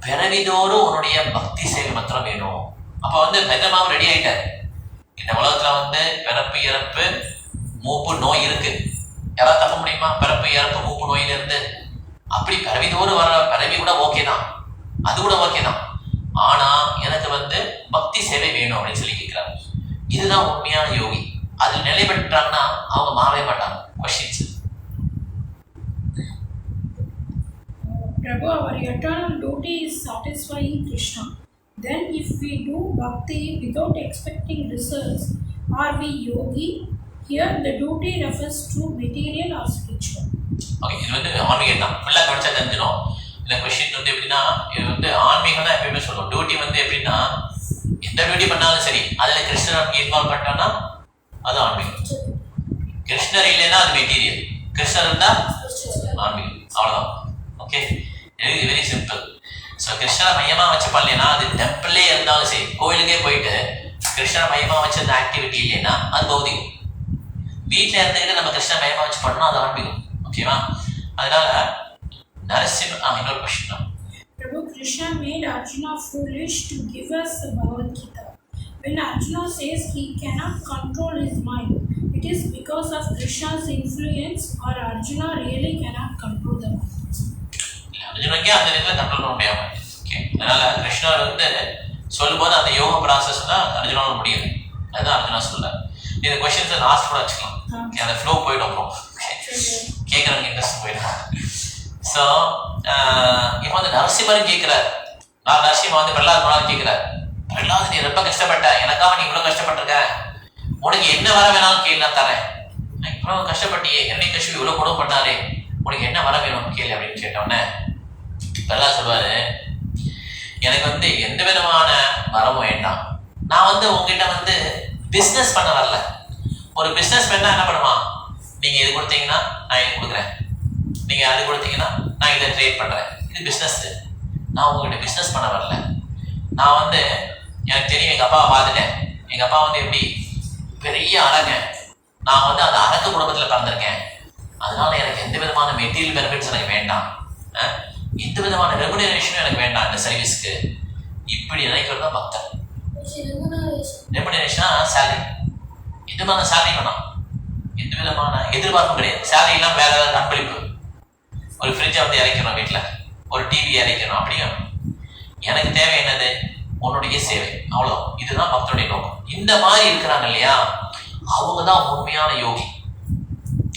பிறவிதோறும் உன்னுடைய பக்தி சேவை மாத்திரம் வேணும். அப்ப வந்து பெத்தமாவும் ரெடி ஆயிட்டார். இந்த உலகத்துல வந்து பிறப்பு இறப்பு மூப்பு நோய் இருக்கு, யாராவது தப்ப முடியுமா? பிறப்பு இறப்பு மூப்பு நோயில இருந்து அப்படி பிறவிதோறும் வர பிறவி கூட ஓகே தான், அது கூட ஓகே தான். ஆனா எனக்கு வந்து பக்தி சேவை வேணும் அப்படின்னு சொல்லி கேட்கிறாரு. இதுதான் உண்மையான யோகி. அதில் நிலை பெற்றாங்கன்னா அவங்க மாறவே மாட்டாங்க. Questions? Prabhu, our eternal duty is satisfying Krishna. Then if we do bhakti without expecting results, are we yogi? Here the duty refers to material or spiritual. Okay, இது வந்து ஆன்மீகம் தான். ஃபுல்லாக கவனிச்சா தெரிஞ்சிடும். இந்த கொஸ்டின் வந்து எப்படின்னா, இது வந்து ஆன்மீகம் தான் எப்பயுமே சொல்லுவோம். டியூட்டி வந்து எப்படின்னா எந்த டியூட்டி பண்ணாலும் சரி அதுல கிருஷ்ணர் இன்வால்வ் பண்ணிட்டோம்னா அது ஆன்மீகம். கிருஷ்ணர் இல்லைன்னா அது மெட்டீரியல், கிருஷ்ணர் இருந்தா ஆன்மீகம். அவ்வளவுதான். ஓகே, இது வெரி சிம்பிள். ஸோ கிருஷ்ணரை மையமா வச்சு பண்ணலைன்னா அது டெம்பிளே இருந்தாலும் சரி, கோயிலுக்கே போயிட்டு கிருஷ்ணரை மையமா வச்சு அந்த ஆக்டிவிட்டி இல்லைன்னா அது பௌதிகம். வீட்டில் இருந்துக்கிட்டு நம்ம கிருஷ்ணரை மையமா வச்சு பண்ணோம் அது ஆன்மீகம். ஓகேவா? அதனால நரசிம்ம இன்னொரு கொஸ்டின் தான். Prabhu, Krishna made Arjuna foolish to give us the Bhagavad Gita. When Arjuna says he cannot control his mind, it is because of Krishna's influence, or Arjuna really cannot control the mind? அர்ஜுனுக்கே அந்த நேரத்தில் control பண்ண முடியாம. Okay, அதனால கிருஷ்ணர் வந்து சொல்லும்போது அந்த யோக ப்ராசஸ் தான் அர்ஜுனால முடியுது. அதுதான் அர்ஜுனா சொல்ல. இந்த கொஸ்டின்ஸை லாஸ்ட் கூட வச்சுக்கலாம். அந்த ஃப்ளோ போயிடும், அப்புறம் கேட்குறவங்க இன்ட்ரெஸ்ட் போயிடும். ஸோ இப்போ வந்து நரசிம்மரும் கேட்கிறார். நரசிம்ம வந்து பிரகலாத் கேட்கிறார், பிரகலாத் நீ ரொம்ப கஷ்டப்பட்ட, எனக்காக நீ இவ்வளவு கஷ்டப்பட்டிருக்க, உனக்கு என்ன வர வேணாலும் கேள்வி நான் தரேன். இவ்வளவு கஷ்டப்பட்டியே, என்னை கஷ்டம் இவ்வளவு கொடுமை பண்ணாரே, உனக்கு என்ன வர வேணும் கேள்வி அப்படின்னு கேட்டோன்னே பிரகலாத் சொல்வாரு, எனக்கு வந்து எந்த விதமான வரவும் வேண்டாம். நான் வந்து உங்ககிட்ட வந்து பிஸ்னஸ் பண்ண வரல. ஒரு பிஸ்னஸ் பண்ணா என்ன பண்ணுவான், நீங்க இது கொடுத்தீங்கன்னா நான் இது கொடுக்குறேன், நீங்க அது கொடுத்தீங்கன்னா நான் இதை ட்ரேட் பண்றேன், இது பிஸ்னஸ். நான் உங்ககிட்ட பிஸ்னஸ் பண்ண வரல. நான் வந்து எனக்கு தெரியும், எங்க அப்பாவை பார்த்துட்டேன். எங்க அப்பா வந்து எப்படி பெரிய அழக, நான் வந்து அந்த அரக்க குடும்பத்துல பிறந்திருக்கேன். அதனால எனக்கு எந்த விதமான மெட்டீரியல் பெனிஃபிட்ஸ் எனக்கு வேண்டாம், எந்த விதமான ரெமுனரேஷனும் எனக்கு வேண்டாம் இந்த சர்வீஸ்க்கு. இப்படி நினைக்கிறது தான் பக்தர். ரெமுனரேஷனா சேலரி, எந்த விதமான சேலரி வேணாம், எந்த விதமான எதிர்பார்ப்பும் கிடையாது. சேலரி எல்லாம் வேற ஏதாவது அன்பளிப்பு, ஒரு ஃப்ரிட்ஜை வந்து இறக்கணும், வீட்டில் ஒரு டிவி இறக்கணும், அப்படியும் எனக்கு தேவை என்னது, உன்னுடைய சேவை, அவ்வளோ. இதுதான் பக்தருடைய நோக்கம். இந்த மாதிரி இருக்கிறாங்க இல்லையா, அவங்க தான் உண்மையான யோகி.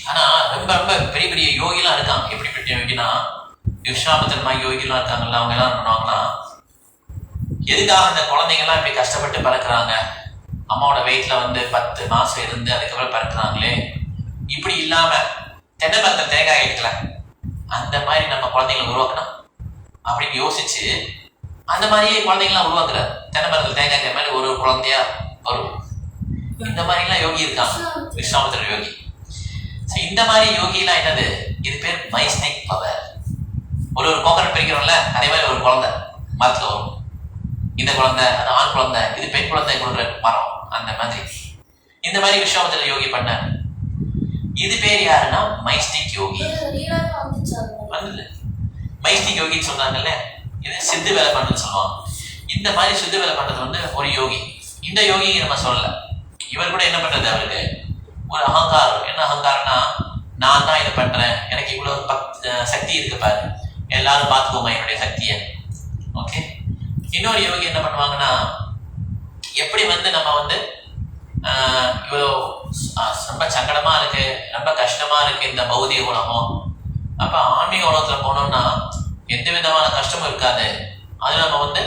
ஆனா ரொம்ப ரொம்ப பெரிய பெரிய யோகிலாம் இருக்காங்க. எப்படிப்பட்ட யோகினா, விஸ்வாமித்திர மாதிரி யோகிலாம் இருக்காங்கல்ல, அவங்க எல்லாம் பண்ணுவாங்கன்னா எதுக்காக இந்த குழந்தைங்கலாம் இப்படி கஷ்டப்பட்டு பிறக்கிறாங்க? அம்மாவோட வெயிட்ல வந்து 10 மாசம் இருந்து அதுக்கப்புறம் பிறக்கிறாங்களே. இப்படி இல்லாம தென்னை மரத்தில் தேங்காய் எடுக்கல, அந்த மாதிரி நம்ம குழந்தைங்களை உருவாக்கணும் அப்படின்னு யோசிச்சு அந்த மாதிரியே குழந்தைங்களாம் உருவாக்குறாரு. தென்னை மரத்தில் தேங்காய் மாதிரி ஒரு குழந்தையா வரும். இந்த மாதிரிலாம் யோகி இருக்காங்க, விஸ்வாமித்திர யோகி. இந்த மாதிரி யோகிலாம் என்னது? இது பேர் மைஸ்டிக் பவர். ஒரு கோகனட் பிரிக்கிறோம்ல, அதே மாதிரி ஒரு குழந்தை மரத்துல வரும். இந்த குழந்தை, அது ஆண் குழந்தை, இது பெண் குழந்தை கொடுக்குற மரம், அந்த மாதிரி. இந்த மாதிரி விஸ்வாமித்திர யோகி பண்ண. இது பேர் யாருன்னா மைஸ்டிக் யோகி. வந்தது மைஸ்டிக் யோகின்னு சொன்னாங்கல்ல, இது சித்து வேலை பண்றதுன்னு சொல்லுவாங்க. இந்த மாதிரி சித்து வேலை பண்றது வந்து ஒரு யோகி. இந்த யோகி நம்ம சொல்லல. இவர் கூட என்ன பண்றது? அவருக்கு ஒரு அகங்காரம். என்ன அகங்காரம்னா, நான் தான் இதை பண்றேன், எனக்கு இவ்வளவு சக்தி இருக்கு பாரு, எல்லாரும் பார்த்துக்கோங்க என்னுடைய சக்தியை. ஓகே. இன்னொரு யோகி என்ன பண்ணுவாங்கன்னா, எப்படி வந்து நம்ம வந்து இவ்வளோ ரொம்ப சங்கடமா இருக்கு, ரொம்ப கஷ்டமா இருக்கு இந்த பௌதிக உலகம், அப்ப ஆன்மீக உலகத்துல போனோம்னா எந்த விதமான கஷ்டமும் இருக்காது. அது நம்ம வந்து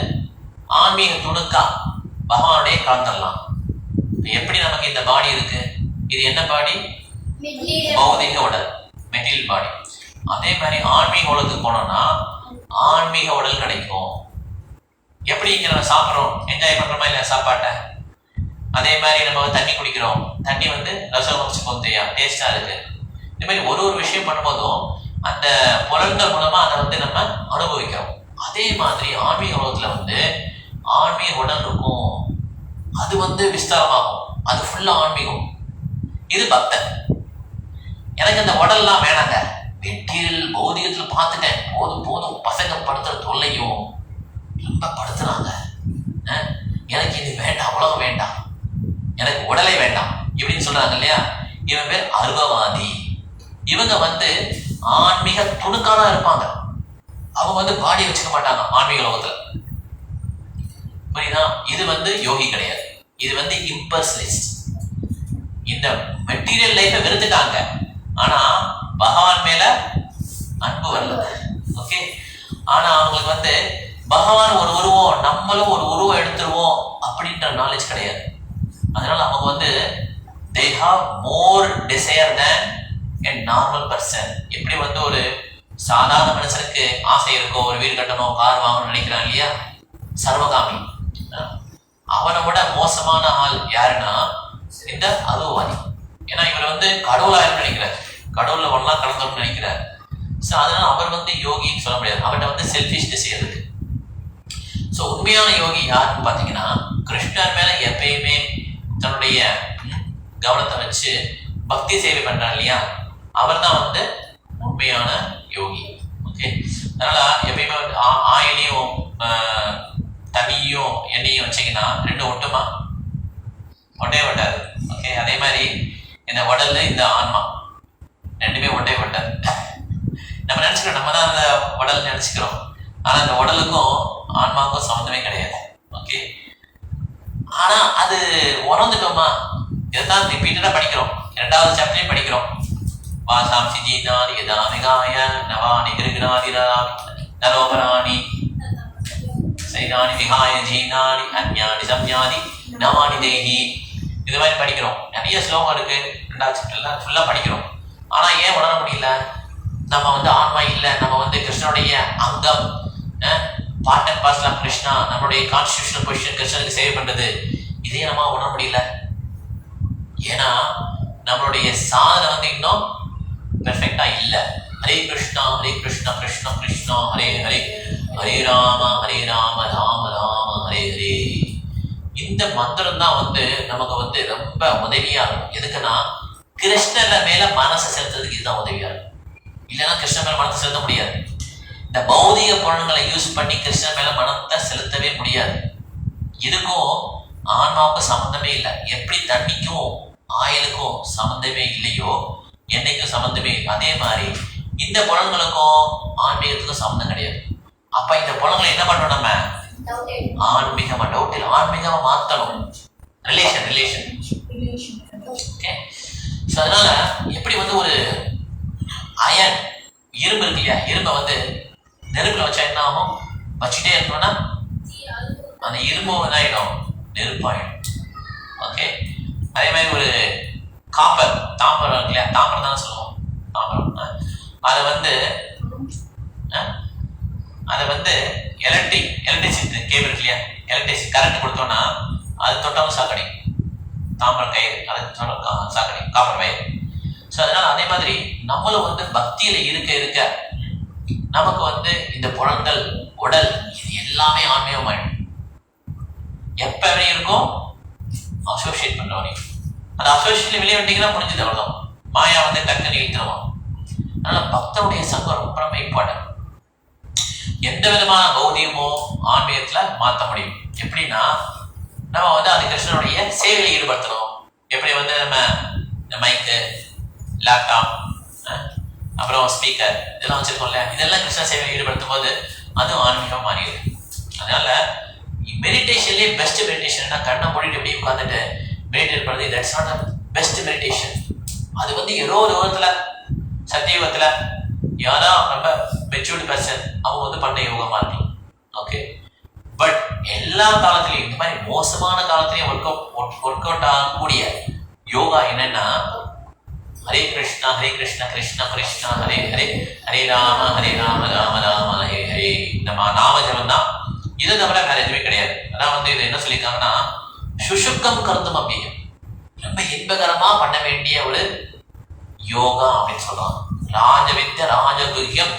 ஆன்மீக துணுக்கா பகவானுடைய கலந்துடலாம். எப்படி நமக்கு இந்த பாடி இருக்கு, இது என்ன பாடி? பௌதிக உடல், மெட்டீரியல் பாடி. அதே மாதிரி ஆன்மீக உலகத்துக்கு போனோம்னா ஆன்மீக உடல் கிடைக்கும். எப்படி இங்க நம்ம சாப்பிட்றோம், என்ஜாய் பண்றோமா இல்லையா சாப்பாட்டை, அதே மாதிரி நம்ம தண்ணி குடிக்கிறோம், தண்ணி வந்து ரசம் டேஸ்டா இருக்கு. இந்த மாதிரி ஒரு ஒரு விஷயம் பண்ணும்போதும் அந்த புலன்கள் மூலமா அதை வந்து நம்ம அனுபவிக்கிறோம். அதே மாதிரி ஆன்மீக உலகத்துல வந்து ஆன்மீக உடல் இருக்கும், அது வந்து விஸ்தாரமாகும், அது ஃபுல்லா ஆன்மீகம். இது பக்தன். எனக்கு அந்த உடல்லாம் வேணாங்க, மெட்டீரியல் பௌதிகத்துல பார்த்துட்டேன், போதும் போதும், பசங்க படுத்துற தொல்லையும் ரொம்ப படுத்துறாங்க, எனக்கு இது வேண்டாம், உலகம் வேண்டாம், எனக்கு உடலே வேண்டாம் இப்படின்னு சொல்றாங்க இல்லையா. இவன் பேர் அருவவாதி. இவங்க வந்து ஆன்மீக துணுக்காதான் இருப்பாங்க. அவங்க வந்து பாடி வச்சுக்க மாட்டாங்க ஆன்மீக லோகத்துல. புரியுதா? இது வந்து யோகி கிடையாது, இது வந்து இம்பர்சனலிஸ்ட். இந்த மெட்டீரியல் லைஃபை வெறுத்துட்டாங்க, ஆனா பகவான் மேல அன்பு வரல. ஓகே. ஆனா அவங்களுக்கு வந்து பகவான் ஒரு உருவம், நம்மளும் ஒரு உருவம் எடுத்துருவோம் அப்படின்ற நாலேஜ் கிடையாது. அதனால அவங்க வந்து they have more desire than a normal person. எப்படி வந்து ஒரு சாதாரண மனுஷனுக்கு ஆசை இருக்கும், ஒரு வீடு கட்டணும், கார் வாங்கணும்னு நினைக்கிறான் இல்லையா, சர்வகாமி. அவனை விட மோசமான ஆள் யாருன்னா இந்த அருவவாதி. ஏன்னா இவர் வந்து கடவுளா நினைக்கிறார், கடவுள்ல ஒன்னா கலந்தோம்னு நினைக்கிறார். ஸோ அதனால அவர் வந்து யோகின்னு சொல்ல முடியாது, அவர்கிட்ட வந்து செல்ஃபிஷ் டிசைர் இருக்கு. ஸோ உண்மையான யோகி யாருன்னு பார்த்தீங்கன்னா, கிருஷ்ணர் மேல எப்பயுமே தன்னுடைய கவனத்தை வச்சு பக்தி சேவை பண்றார் இல்லையா, அவர் தான் வந்து உண்மையான யோகி. ஓகே. அதனால எப்பயுமே வந்து ஆயிலையும் தண்ணியும் எண்ணெயும் வச்சிங்கன்னா ரெண்டும் ஒட்டுமா? ஒட்டே ஒட்டாது. ஓகே. அதே மாதிரி இந்த உடல்ல இந்த ஆன்மா ரெண்டுமே ஒட்டே ஒட்டாது. நம்ம நினைச்சுக்கிறோம் நம்ம தான் அந்த உடல் நினைச்சுக்கிறோம், ஆனா அந்த உடலுக்கும் ஆன்மாவுக்கும் சம்மந்தமே கிடையாது. ஓகே. ஆனா அது உணர்ந்துட்டோமா, இதைத்தான் ரிப்பீட்டடா படிக்கிறோம், 2வது சாப்டர்லயும் படிக்கிறோம். வாசாம்சி ஜீனாதி யதானிகாய நவானி கிருகிராதிராமி நரோபராணி சைனானி விகாய ஜீனானி அஞ்ஞானி சம்ஞானி நவானி தேகி. இது மாதிரி படிக்கிறோம். நிறைய ஸ்லோகம் இருக்கு 2வது சாப்டர்ல, ஃபுல்லா படிக்கிறோம். ஆனா ஏன் உணர முடியல? நம்ம வந்து ஆன்மா இல்லை, நம்ம வந்து கிருஷ்ணனுடைய அங்கம், part and parcel of Krishna, நம்மளுடைய கான்ஸ்டிடியூஷனல் பொசிஷன் கிருஷ்ணனுக்கு சேவை பண்றது, இதே நம்ம உணர முடியல. ஏன்னா நம்மளுடைய சாதனை வந்து இன்னும் பெர்ஃபெக்டா இல்லை. ஹரே கிருஷ்ணா கிருஷ்ணா கிருஷ்ணா ஹரே ஹரே, ஹரே ராம ராம ராம ஹரே ஹரே. இந்த மந்திரம் தான் வந்து நமக்கு வந்து ரொம்ப உதவியா இருக்கும். எதுக்குன்னா கிருஷ்ணர் மேல மனசை செலுத்துறதுக்கு இதுதான் உதவியா இருக்கும். இல்லைன்னா கிருஷ்ணன் மேல மனத்தை செலுத்த முடியாது. இந்த பௌதிக பொருள்களை யூஸ் பண்ணி கிருஷ்ணன் மேல மனத்தை செலுத்தவே முடியாது. இதுக்கும் ஆன்மாவுக்கும் சம்பந்தமே இல்லை. எப்படி தண்ணிக்கும் ஆயிலுக்கும் சம்பந்தமே இல்லையோ, எண்ணெய்க்கும் சம்பந்தமே இல்லை, அதே மாதிரி இந்த புலன்களுக்கும் ஆன்மீகத்துக்கும் சம்பந்தம் கிடையாது. அப்ப இந்த புலன்களை என்ன பண்ணணும்? நம்ம ஆன்மீகமா, டவுட் இல்லை, ஆன்மீகமா மாத்தணும். ரிலேஷன். ஓகே. ஸோ அதனால எப்படி வந்து ஒரு அயன், இரும்பு இருக்கு இல்லையா, இரும்பை வந்து நெருப்புல வச்சா என்ன ஆகும்? வச்சுட்டே இருக்கணும்னா அந்த இரும்பு இதாயிடும், நெருப்பாயிடும். ஓகே, அதே மாதிரி ஒரு காப்பர், தாம்பரம் இருக்கு இல்லையா, தாம்பரம் தானே சொல்லுவோம், தாம்பரம். அதை வந்து எலக்ட்ரிசிட்டி கேபிள் இருக்கு இல்லையா, எலக்ட்ரிசிட்டி கரண்ட் கொடுத்தோம்னா அது தொட்டாலும் சாக்கடை, தாம்பரம் கயிறு அது சாக்கடை, காப்பர் வயர். ஸோ அதனால அதே மாதிரி நம்மளும் வந்து பக்தியில இருக்க நமக்கு வந்து இந்த புலன்கள், உடல், இது எல்லாமே ஆன்மீகமாயிடும். எப்ப இருக்கும் அசோசியேட் பண்றவனே, அந்த அசோசியேட்ல வெளியே வந்தீங்கன்னா முடிஞ்சது, அவ்வளவுதான். மாயா வந்து டக்குன்னு இழுத்துருவான். அதனால பக்தனுடைய சங்கம் ரொம்ப ரொம்ப இம்பார்ட்டன்ட். எந்த விதமான பௌதிகமோ ஆன்மீகத்துல மாற்ற முடியும். எப்படின்னா நம்ம வந்து அது கிருஷ்ணனுடைய சேவையில் ஈடுபடுத்தணும். எப்படி வந்து நம்ம இந்த மைக்கு, லேப்டாப், அப்புறம் ஸ்பீக்கர் இதெல்லாம் வச்சிருக்கோம்ல, இதெல்லாம் கிருஷ்ண சேவையில் ஈடுபடுத்தும் போது அதுவும் ஆன்மீகம் மாறிடுது. அதனால மெடிடேஷன்லேயே பெஸ்ட் மெடிடேஷன்னா கண்ணை மூடிட்டு எப்படி உட்காந்துட்டு மெடிடேட் பண்ணுறது, that's not a best meditation. அது வந்து ஏதோ ஒரு விதத்துல சத்தியுகத்துல யாரா ரொம்ப மெச்சூர்டு பர்சன் அவங்க வந்து பண்ண யோகமா இருக்கலாம். ஓகே, பட் எல்லா காலத்திலையும் இந்த மாதிரி மோசமான காலத்திலையும் ஒர்க் அவுட் ஆகக்கூடிய யோகா என்னன்னா ஹரே கிருஷ்ணா கிருஷ்ணா கிருஷ்ணா ஹரே ஹரே, ஹரே ராம ராம ராம ஹரே ஹரே. இந்த நாம ஜபம் தான். இதை தவிர வேற எதுவுமே கிடையாது. அதான் வந்து இது என்ன சொல்லியிருக்காங்கன்னா சுஷுக்கம் கருத்தும் அப்படியும் ரொம்ப இன்பகரமா பண்ண வேண்டிய ஒரு யோகா அப்படின்னு சொல்றாங்க. ராஜவித்ய ராஜகுஹ்யம்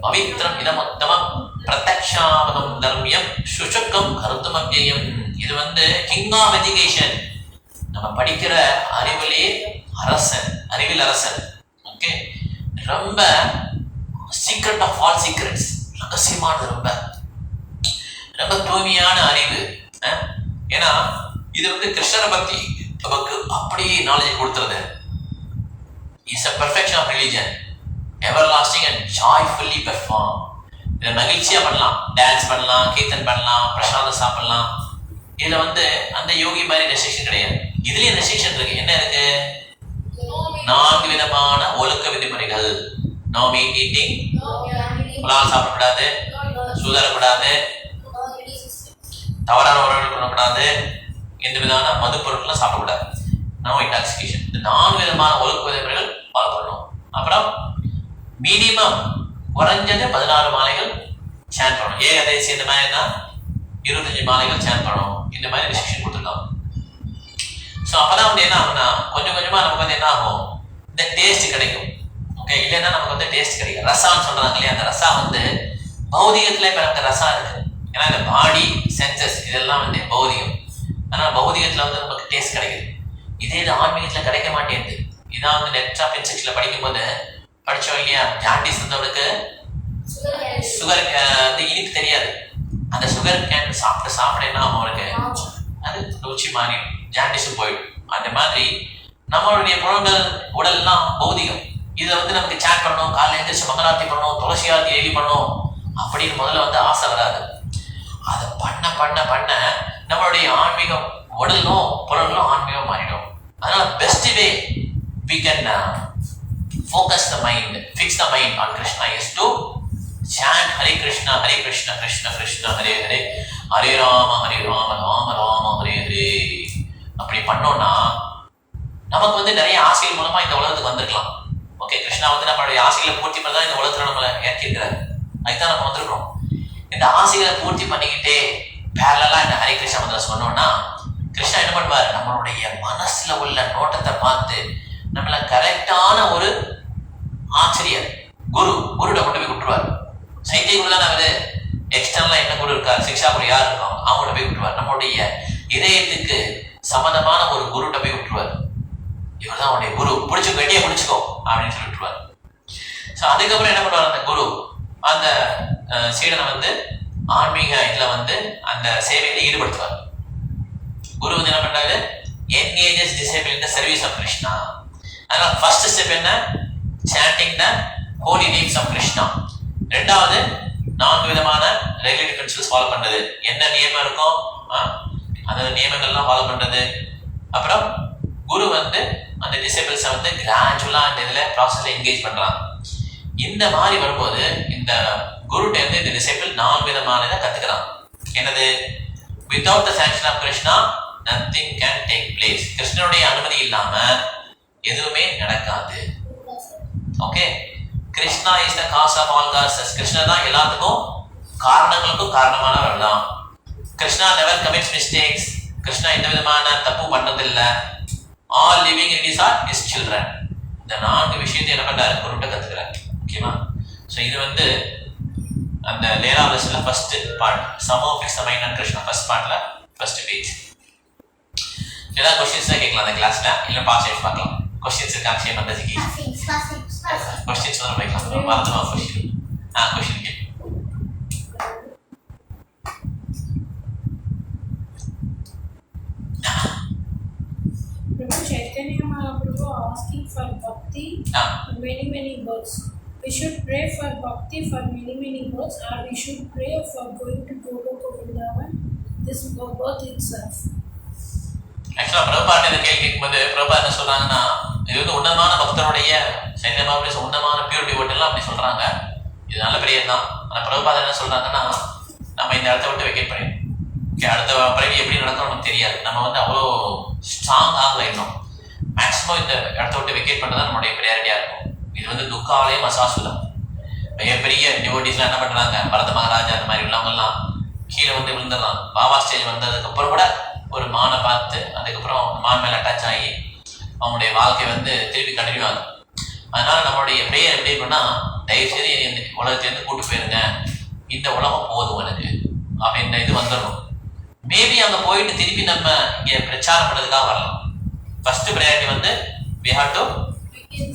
பவித்ரம் இதமுத்தமம் பிரத்யக்ஷாவதம் தர்மியம் சுஷுக்கம் கருத்தும் அவ்யயம். இது வந்து கிங் ஆஃப் எஜுகேஷன். நம்ம படிக்கிற அறிவிலே அரசன், அறிவில் அரசன். ஓகே, ரொம்ப சீக்ரெட் ஆஃப் ஆல் சீக்ரெட்ஸ், ரகசியமானது, ரொம்ப ரொம்ப தூய்மையான அறிவு. ஏன்னா இது வந்து கிருஷ்ணரை பத்தி நமக்கு அப்படியே நாலேஜ் கொடுத்துருது. It's a perfection of religion, everlasting and joyfully perform. இதை மகிழ்ச்சியா பண்ணலாம், டான்ஸ் பண்ணலாம், கீர்த்தன் பண்ணலாம், பிரசாதம் சாப்பிடலாம். இதுல வந்து அந்த யோகி மாதிரி ரெஸ்ட்ரிக்ஷன் கிடையாது. இதுலயும் ரெஸ்ட்ரிக்ஷன் இருக்கு. என்ன இருக்கு? 4 விதமான ஒழுக்க விதிமுறைகள். நோ மீட் ஈட்டிங், புலால் சாப்பிடக்கூடாது, சுதரக்கூடாது, தவறான உறவுகள் பண்ணக்கூடாது, எந்த விதமான மது பொருட்களும் சாப்பிடக்கூடாது, நோ இன்டாக்சிகேஷன். இந்த 4 விதமான ஒழுக்க விதிமுறைகள் ஃபாலோ பண்ணணும். அப்புறம் மினிமம் குறைஞ்சது 16 மாலைகள் சேன் பண்ணணும். ஏகாதசி இந்த மாதிரினா 25 மாலைகள் சேன் பண்ணணும். இந்த மாதிரி ரெஸ்ட்ரிக்ஷன் கொடுத்துருக்காங்க. ஸோ அப்பதான் வந்து என்ன ஆகும்னா கொஞ்சம் கொஞ்சமா நமக்கு வந்து என்ன ஆகும், இந்த டேஸ்ட் கிடைக்கும். ஓகே, இல்லைன்னா நமக்கு வந்து டேஸ்ட் கிடைக்கும். ரசான்னு சொல்றாங்க இல்லையா, அந்த ரசா வந்து பௌதிகத்துல இப்ப நமக்கு ரசா இருக்கு. ஏன்னா இந்த பாடி சென்சஸ் இதெல்லாம் வந்து பௌதிகம். ஆனால் பௌதிகத்துல வந்து நமக்கு டேஸ்ட் கிடைக்குது. இதே இது ஆன்மீகத்துல கிடைக்க மாட்டேங்குது. இதான் வந்து நெட் ஆஃப் இன்செக்ட்ல படிக்கும் போது படிச்சோம் இல்லையா, ஜாண்டிஸ் இருந்தவனுக்கு சுகர் வந்து இனிப்பு தெரியாது. அந்த சுகர் கேன் சாப்பிட என்ன ஆகும் அவனுக்கு, அது ருச்சி மாறி ஜாண்டிஸும் போயிடும். அந்த மாதிரி நம்மளுடைய புலன்கள் உடல்லாம் பௌதிகம். இதை வந்து நமக்கு சேட் பண்ணணும், காலையில் எழுந்திரிச்சு மங்களார்த்தி பண்ணணும், துளசி ஆர்த்தி எழுதி பண்ணணும் அப்படின்னு முதல்ல வந்து ஆசை வராது. அதை பண்ண பண்ண பண்ண நம்மளுடைய ஆன்மீகம் உடலும் புலன்களும் ஆன்மீகம் மாறிடும். அதனால best way we can focus the mind, fix the mind on Krishna is to chant Hare Krishna Krishna Krishna Hare Hare, Hare Rama Rama Rama Hare Hare. அப்படி பண்ணோம்னா நமக்கு வந்து நிறைய ஆசைகள் மூலமா இந்த உலகத்துக்கு வந்திருக்கலாம். ஓகே, கிருஷ்ணா வந்து நம்மளுடைய ஆசைகளை பூர்த்தி பண்ணி தான் இந்த உலகத்துல நம்மளை ஏற்கிறாரு. அதுதான் நம்ம வந்திருக்கிறோம். இந்த ஆசைகளை பூர்த்தி பண்ணிக்கிட்டே பேரலா இந்த ஹரே கிருஷ்ணா மந்திரம் சொன்னோம்னா கிருஷ்ணா என்ன பண்ணுவார், நம்மளுடைய மனசுல உள்ள நோட்டத்தை பார்த்து நம்மளை கரெக்டான ஒரு ஆச்சரியர் குருட கொண்டு போய் விட்டுருவார். சைத்திய குரு தான் அவரு, எக்ஸ்டர்னலா என்ன குரு இருக்கார், சிக்ஷா குரு யார் இருக்காங்க அவங்கள்ட்ட போய் விட்டுருவார். நம்மளுடைய இதயத்துக்கு சம்மந்தமான ஒரு குருட்ட போய் விட்டுருவார். இவர் தான் அவனுடைய குரு, பிடிச்சு கட்டியா பிடிச்சிக்கோ அப்படின்னு சொல்லி விட்டுருவார். ஸோ அதுக்கப்புறம் என்ன பண்ணுவார், அந்த குரு அந்த சீடனை வந்து ஆன்மீக இதுல வந்து அந்த சேவையில ஈடுபடுத்துவார். குரு வந்து என்ன பண்றாரு, engages disciple in the service of Krishna. அதனால ஃபர்ஸ்ட் ஸ்டெப் என்ன, chanting the holy names of Krishna. ரெண்டாவது 4 விதமான ரெகுலேட்டரி பிரின்சிபல்ஸ் ஃபாலோ பண்றது. என்ன நியமம் இருக்கும் அந்த நியமங்கள்லாம் ஃபாலோ பண்றது. அப்புறம் குரு வந்து அந்த டிசைபிள்ஸை வந்து கிராஜுவலா அந்த இதுல ப்ராசஸ்ல என்கேஜ் பண்றாங்க. இந்த மாதிரி வரும்போது இந்த குருட்ட இருந்து இந்த டிசைபிள் 4 விதமான இதை கத்துக்கிறான். என்னது, without the sanction of Krishna nothing can take place. கிருஷ்ணனுடைய அனுமதி இல்லாம எதுவுமே நடக்காது. Okay, Krishna is the cause of all causes. Krishna தான் எல்லாத்துக்கும் காரணங்களுக்கும் காரணமானவர் தான். Krishna never commits mistakes. Krishna எந்த விதமான தப்பு பண்றதில்ல. All living entities are his children. இந்த 4 விஷயத்தை என்ன பண்றாரு, குருட்ட கத்துக்கிறார். ஓகேவா? ஸோ இது வந்து அந்த லேலா லெசன்ல ஃபர்ஸ்ட் பார்ட், சமோ fix the mind and Krishna, first பார்ட்ல ஃபர்ஸ்ட் பேஜ். ஏதாவது கொஸ்டின்ஸ் கேட்கலாம் அந்த கிளாஸ்ல, இல்ல பாஸ் ஆகி பார்க்கலாம். கொஸ்டின்ஸ் இருக்கா அக்ஷய் மந்தஜிக்கு? கொஸ்டின்ஸ் வந்து வைக்கலாம். மறந்துமா கொஸ்டின்? கொஸ்டின் கேட்க. Prabhu Chaitanya Mahaprabhu asking for bhakti many births. We should pray for bhakti for many births, or we should pray for going to Goloka Vrindavan this birth itself. ஆக்சுவலா பிரபாட் இந்த கேள்வி கேட்கும்போது பிரபா என்ன சொல்றாங்கன்னா, இது வந்து உன்னதமான பக்தருடைய சைத்தன்ய மகாபிரபு உன்னதமான பியூர் டிவோட்டெல்லாம் அப்படி சொல்றாங்க. இது நல்ல பெரிய தான். ஆனா பிரபாத் என்ன சொல்றாங்கன்னா, நம்ம இந்த இடத்த விட்டு வெக்கேட் பண்ணி அடுத்த பிறவி எப்படி நடக்கும் நமக்கு தெரியாது. நம்ம வந்து அவ்வளோ ஸ்ட்ராங் ஆகல இன்னும். மேக்ஸிமம் இந்த இடத்த விட்டு வெக்கேட் பண்ணுறது தான் நம்மளுடைய ப்ரையாரிட்டியா இருக்கும். இது வந்து துக்காலயம் அசாசுலம். மிகப்பெரிய டிவோட்டிஸ்லாம் என்ன பண்றாங்க, பரத மகாராஜா அந்த மாதிரி உள்ளவங்கலாம் கீழே வந்து விழுந்துடுறாங்க. பாபா ஸ்டேஜ் வந்ததுக்கப்புறம் கூட ஒரு மானை பார்த்து அதுக்கப்புறம் மான் மேலே அட்டாச் ஆகி அவங்களுடைய வாழ்க்கை வந்து திருப்பி கண்டினியூ ஆகுது. அதனால நம்மளுடைய ப்ரேயர் எப்படி இருக்குன்னா, தயவுசெய்து இந்த உலகத்திலேருந்து கூட்டு போயிருங்க, இந்த உலகம் போதும் எனக்கு அப்படின்ற இது வந்துடணும். மேபி அங்கே போயிட்டு திருப்பி நம்ம இங்கே பிரச்சாரம் பண்ணுறதுக்காக வரலாம். ஃபர்ஸ்ட் ப்ரையாரிட்டி வந்து we have to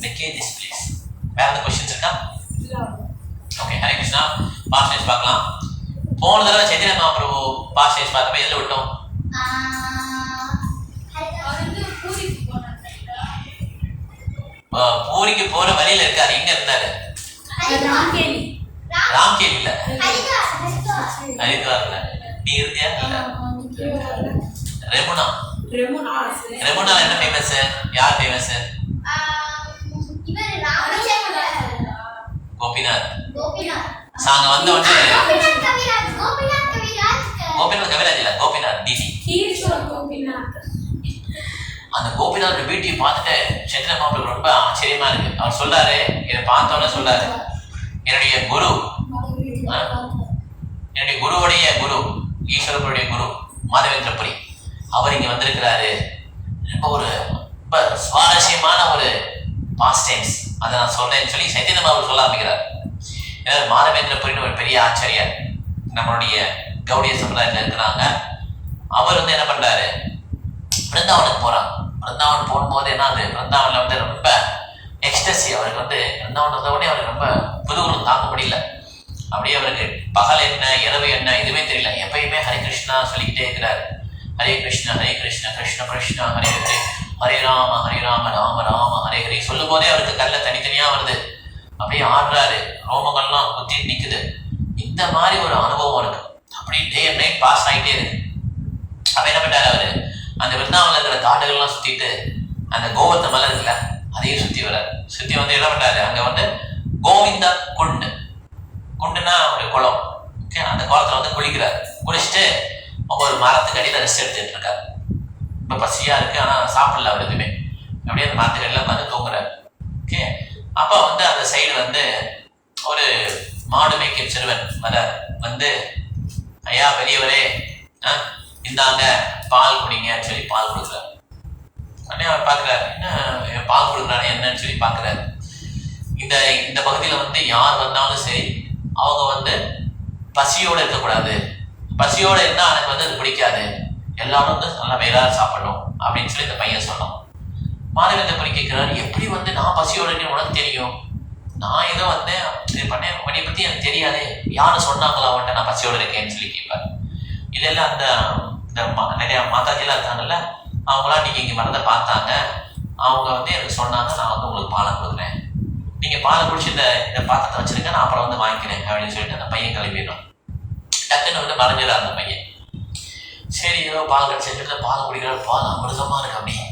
vacate this place. வேற எந்த கொஸ்டின்ஸ் இருக்கா? ஓகே, ஹரே கிருஷ்ணா. பாஸ்டேஜ் பார்க்கலாம். போன தடவை சைத்தன்ய மகாபிரபு பாஸ்டேஜ் பார்த்தப்ப எதில் விட்டோம்? பூரிக்கு போற வழியில இருக்காரு. எங்க இருந்தாரு? ராம்கேல் இல்ல, ஹரித்வார்ல. நீ இருந்தியா? ரெமுனா. ரெமுனா என்ன ஃபேமஸ்? யார் ஃபேமஸ்? கோபிநாத். சாங்க வந்த உடனே கோபிநாத் கவிராஜ் இல்ல, கோபிநாத் டிடி. அந்த கோபிநாத் பியூட்டியை பார்த்துட்டு சைத்தன்ய மகாபிரபு ரொம்ப ஆச்சரியமா இருக்கு. அவர் சொல்றாரு, இதை பார்த்தோன்னே சொல்றாரு, என்னுடைய குரு, என்னுடைய குருவுடைய குரு, ஈஸ்வரனுடைய குரு மாதவேந்திரபுரி, அவர் இங்க வந்திருக்கிறாரு. ரொம்ப சுவாரஸ்யமான ஒரு பாஸ்ட் டைம்ஸ், அதை நான் சொல்றேன்னு சொல்லி சைத்தன்ய மகாபிரபு சொல்ல ஆரம்பிக்கிறார். ஏதாவது மாதவேந்திரபுரின்னு ஒரு பெரிய ஆச்சரியர் நம்மளுடைய கௌடிய சமுதாயத்தில் இருக்கிறாங்க. அவர் வந்து என்ன பண்றாரு, பிருந்தாவனுக்கு போறாங்க. பிருந்தாவன் போகும்போது என்னது, பிருந்தாவன்ல வந்து ரொம்ப எக்ஸ்டசி. அவருக்கு வந்து பிருந்தாவன் வந்தவுடனே அவருக்கு ரொம்ப புதுகுலம் தாங்க முடியல. அப்படியே அவருக்கு பகல் என்ன இரவு என்ன எதுவுமே தெரியல. எப்பயுமே ஹரே கிருஷ்ணா சொல்லிக்கிட்டே இருக்கிறாரு. ஹரே கிருஷ்ணா ஹரே கிருஷ்ணா கிருஷ்ண கிருஷ்ணா ஹரே ஹரே, ஹரே ராம ராம ராம ஹரே ஹரே. சொல்லும் போதே அவருக்கு கல்ல தனித்தனியா வருது. அப்படியே ஆடுறாரு, ரோமங்கள்லாம் குத்தி நிக்குது. இந்த மாதிரி ஒரு அனுபவம் இருக்கு. அப்படியே டே அண்ட் நைட் பாஸ் ஆகிட்டே இருக்கு. அப்ப என்ன பண்ணாரு அவரு, அந்த விருந்தாவன்ல இருக்கிற காடுகள்லாம் சுத்திட்டு அந்த கோவத்தை மலை இருக்குல்ல அதையும் சுத்தி வர்றாரு. சுத்தி வந்து என்ன பண்றாரு, அங்க வந்து கோவிந்தா குண்டு, குண்டுனா ஒரு குளம். ஓகே, அந்த குளத்துல வந்து குளிக்கிறாரு. குளிச்சுட்டு ஒரு மரத்துக்கு அடியில் ரெஸ்ட் எடுத்துட்டு இருக்காரு. இப்ப பசியா இருக்கு, ஆனா சாப்பிடல அவர் எதுவுமே. அப்படியே அந்த மரத்துக்கு அடியில் உட்காந்து தூங்குறாரு. ஓகே, அப்ப வந்து அந்த சைடு வந்து ஒரு மாடு மேய்க்கும் சிறுவன் வராரு. வந்து ஐயா பெரியவரே இந்தாங்க பால் குடிங்கன்னு சொல்லி பால் கொடுக்குறாரு. உடனே அவர் பார்க்குறாரு, என்ன பால் கொடுக்குறாரு என்னன்னு சொல்லி பார்க்குறாரு. இந்த பகுதியில் வந்து யார் வந்தாலும் சரி அவங்க வந்து பசியோடு இருக்கக்கூடாது. பசியோடு இருந்தால் எனக்கு வந்து அது பிடிக்காது. எல்லாரும் வந்து நல்லா வேளாண் சாப்பிடணும் அப்படின்னு சொல்லி இந்த பையன் சொன்னோம். மாதவேந்திரபுரி கேட்கிறாரு, எப்படி வந்து நான் பசியோடு உனக்கு தெரியும்? நான் ஏதோ வந்து இது பண்ணேன், உன்னை பற்றி எனக்கு தெரியாது, யாரும் சொன்னாங்களா அவன்கிட்ட நான் பசியோடு இருக்கேன்னு சொல்லி கேட்பாரு. இதெல்லாம் அந்த நிறைய மாதாஜிலாம் இருக்காங்கல்ல, அவங்களாம் நீங்கள் இங்கே வரதை பார்த்தாங்க, அவங்க வந்து எனக்கு சொன்னாங்க, நான் வந்து உங்களுக்கு பாலை கொடுக்குறேன், நீங்கள் பாலை குடிச்சு இந்த பாத்திரத்தை வச்சிருக்க, நான் அப்புறம் வந்து வாங்கிக்கிறேன் அப்படின்னு சொல்லிட்டு அந்த பையன் கிளம்பிடணும். டக்குன்னு வந்து மறைஞ்சிடா அந்த பையன். சரி ஏதோ பால் கடிச்சிட்டு பால் குடிக்கிறாரு. பால் அமிர்தமா இருக்கு. அப்படியே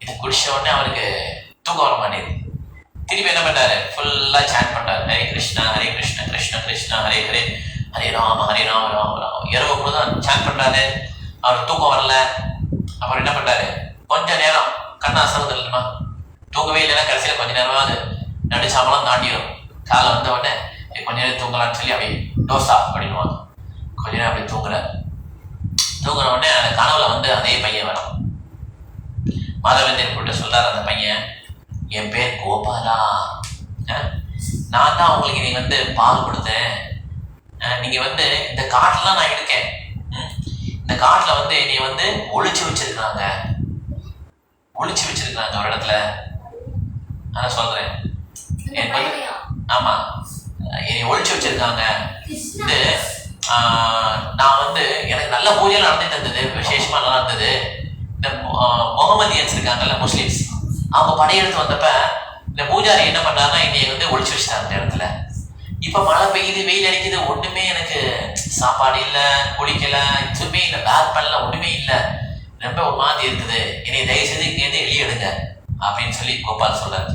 இது குடிச்ச உடனே அவருக்கு தூக்கம் வர மாட்டேங்குது. திருப்பி என்ன பண்ணாரு, ஃபுல்லா சாண்ட் பண்றாரு, ஹரே கிருஷ்ணா கிருஷ்ண கிருஷ்ணா ஹரே ஹரே, ஹரே ராம ராம இரவு முழுதான் சான் பண்றாரு. அவர் தூக்கம் வரல. அப்புறம் என்ன பண்றாரு, கொஞ்ச நேரம் கண்ணா அசவுது இல்லைமா, தூங்கவே இல்லைன்னா கடைசியில் கொஞ்ச நேரமாவது நடுச்சாமலாம் தாண்டிடும். காலை வந்த உடனே கொஞ்ச நேரம் தூங்கலான்னு சொல்லி அப்படியே டோசா அப்படின்வாங்க. கொஞ்ச நேரம் அப்படி தூங்குன உடனே அந்த கனவுல வந்து அதே பையன் வரும். மாதவேந்திரன் கூட்ட சொல்றாரு அந்த பையன், என் பேர் கோபாலா, நான் தான் உங்களுக்கு நீ வந்து பால் கொடுத்தேன். நீங்க வந்து இந்த காட்டுலாம் நான் இருக்கேன், இந்த காட்டுல வந்து நீ வந்து ஒளிச்சு வச்சிருக்காங்க ஒரு இடத்துல. நான் சொல்றேன் ஆமா, என்னை ஒளிச்சு வச்சிருக்காங்க. இது நான் வந்து எனக்கு நல்ல பூஜையெல்லாம் நடந்துட்டு இருந்தது, விசேஷமா நல்லா இருந்தது. இந்த முகமதியன்ஸ் இருக்காங்கல்ல, முஸ்லிம்ஸ், அவங்க படையெடுத்து வந்தப்ப இந்த பூஜாரி என்ன பண்ணாருன்னா என்னைய வந்து ஒளிச்சு வச்சுட்டாங்க அந்த இடத்துல. இப்ப மழை பெய்யுது, வெயில் அடிக்குது, ஒண்ணுமே எனக்கு சாப்பாடு இல்லை, குளிக்கல, எதுவுமே இல்லை, பேக் பண்ணல, ஒண்ணுமே இல்லை, ரொம்ப ஒரு மாதிரி இருக்குது, என்னை தயவு செய்து இங்கேருந்து வெளியெடுங்க அப்படின்னு சொல்லி கோபால் சொல்றாரு.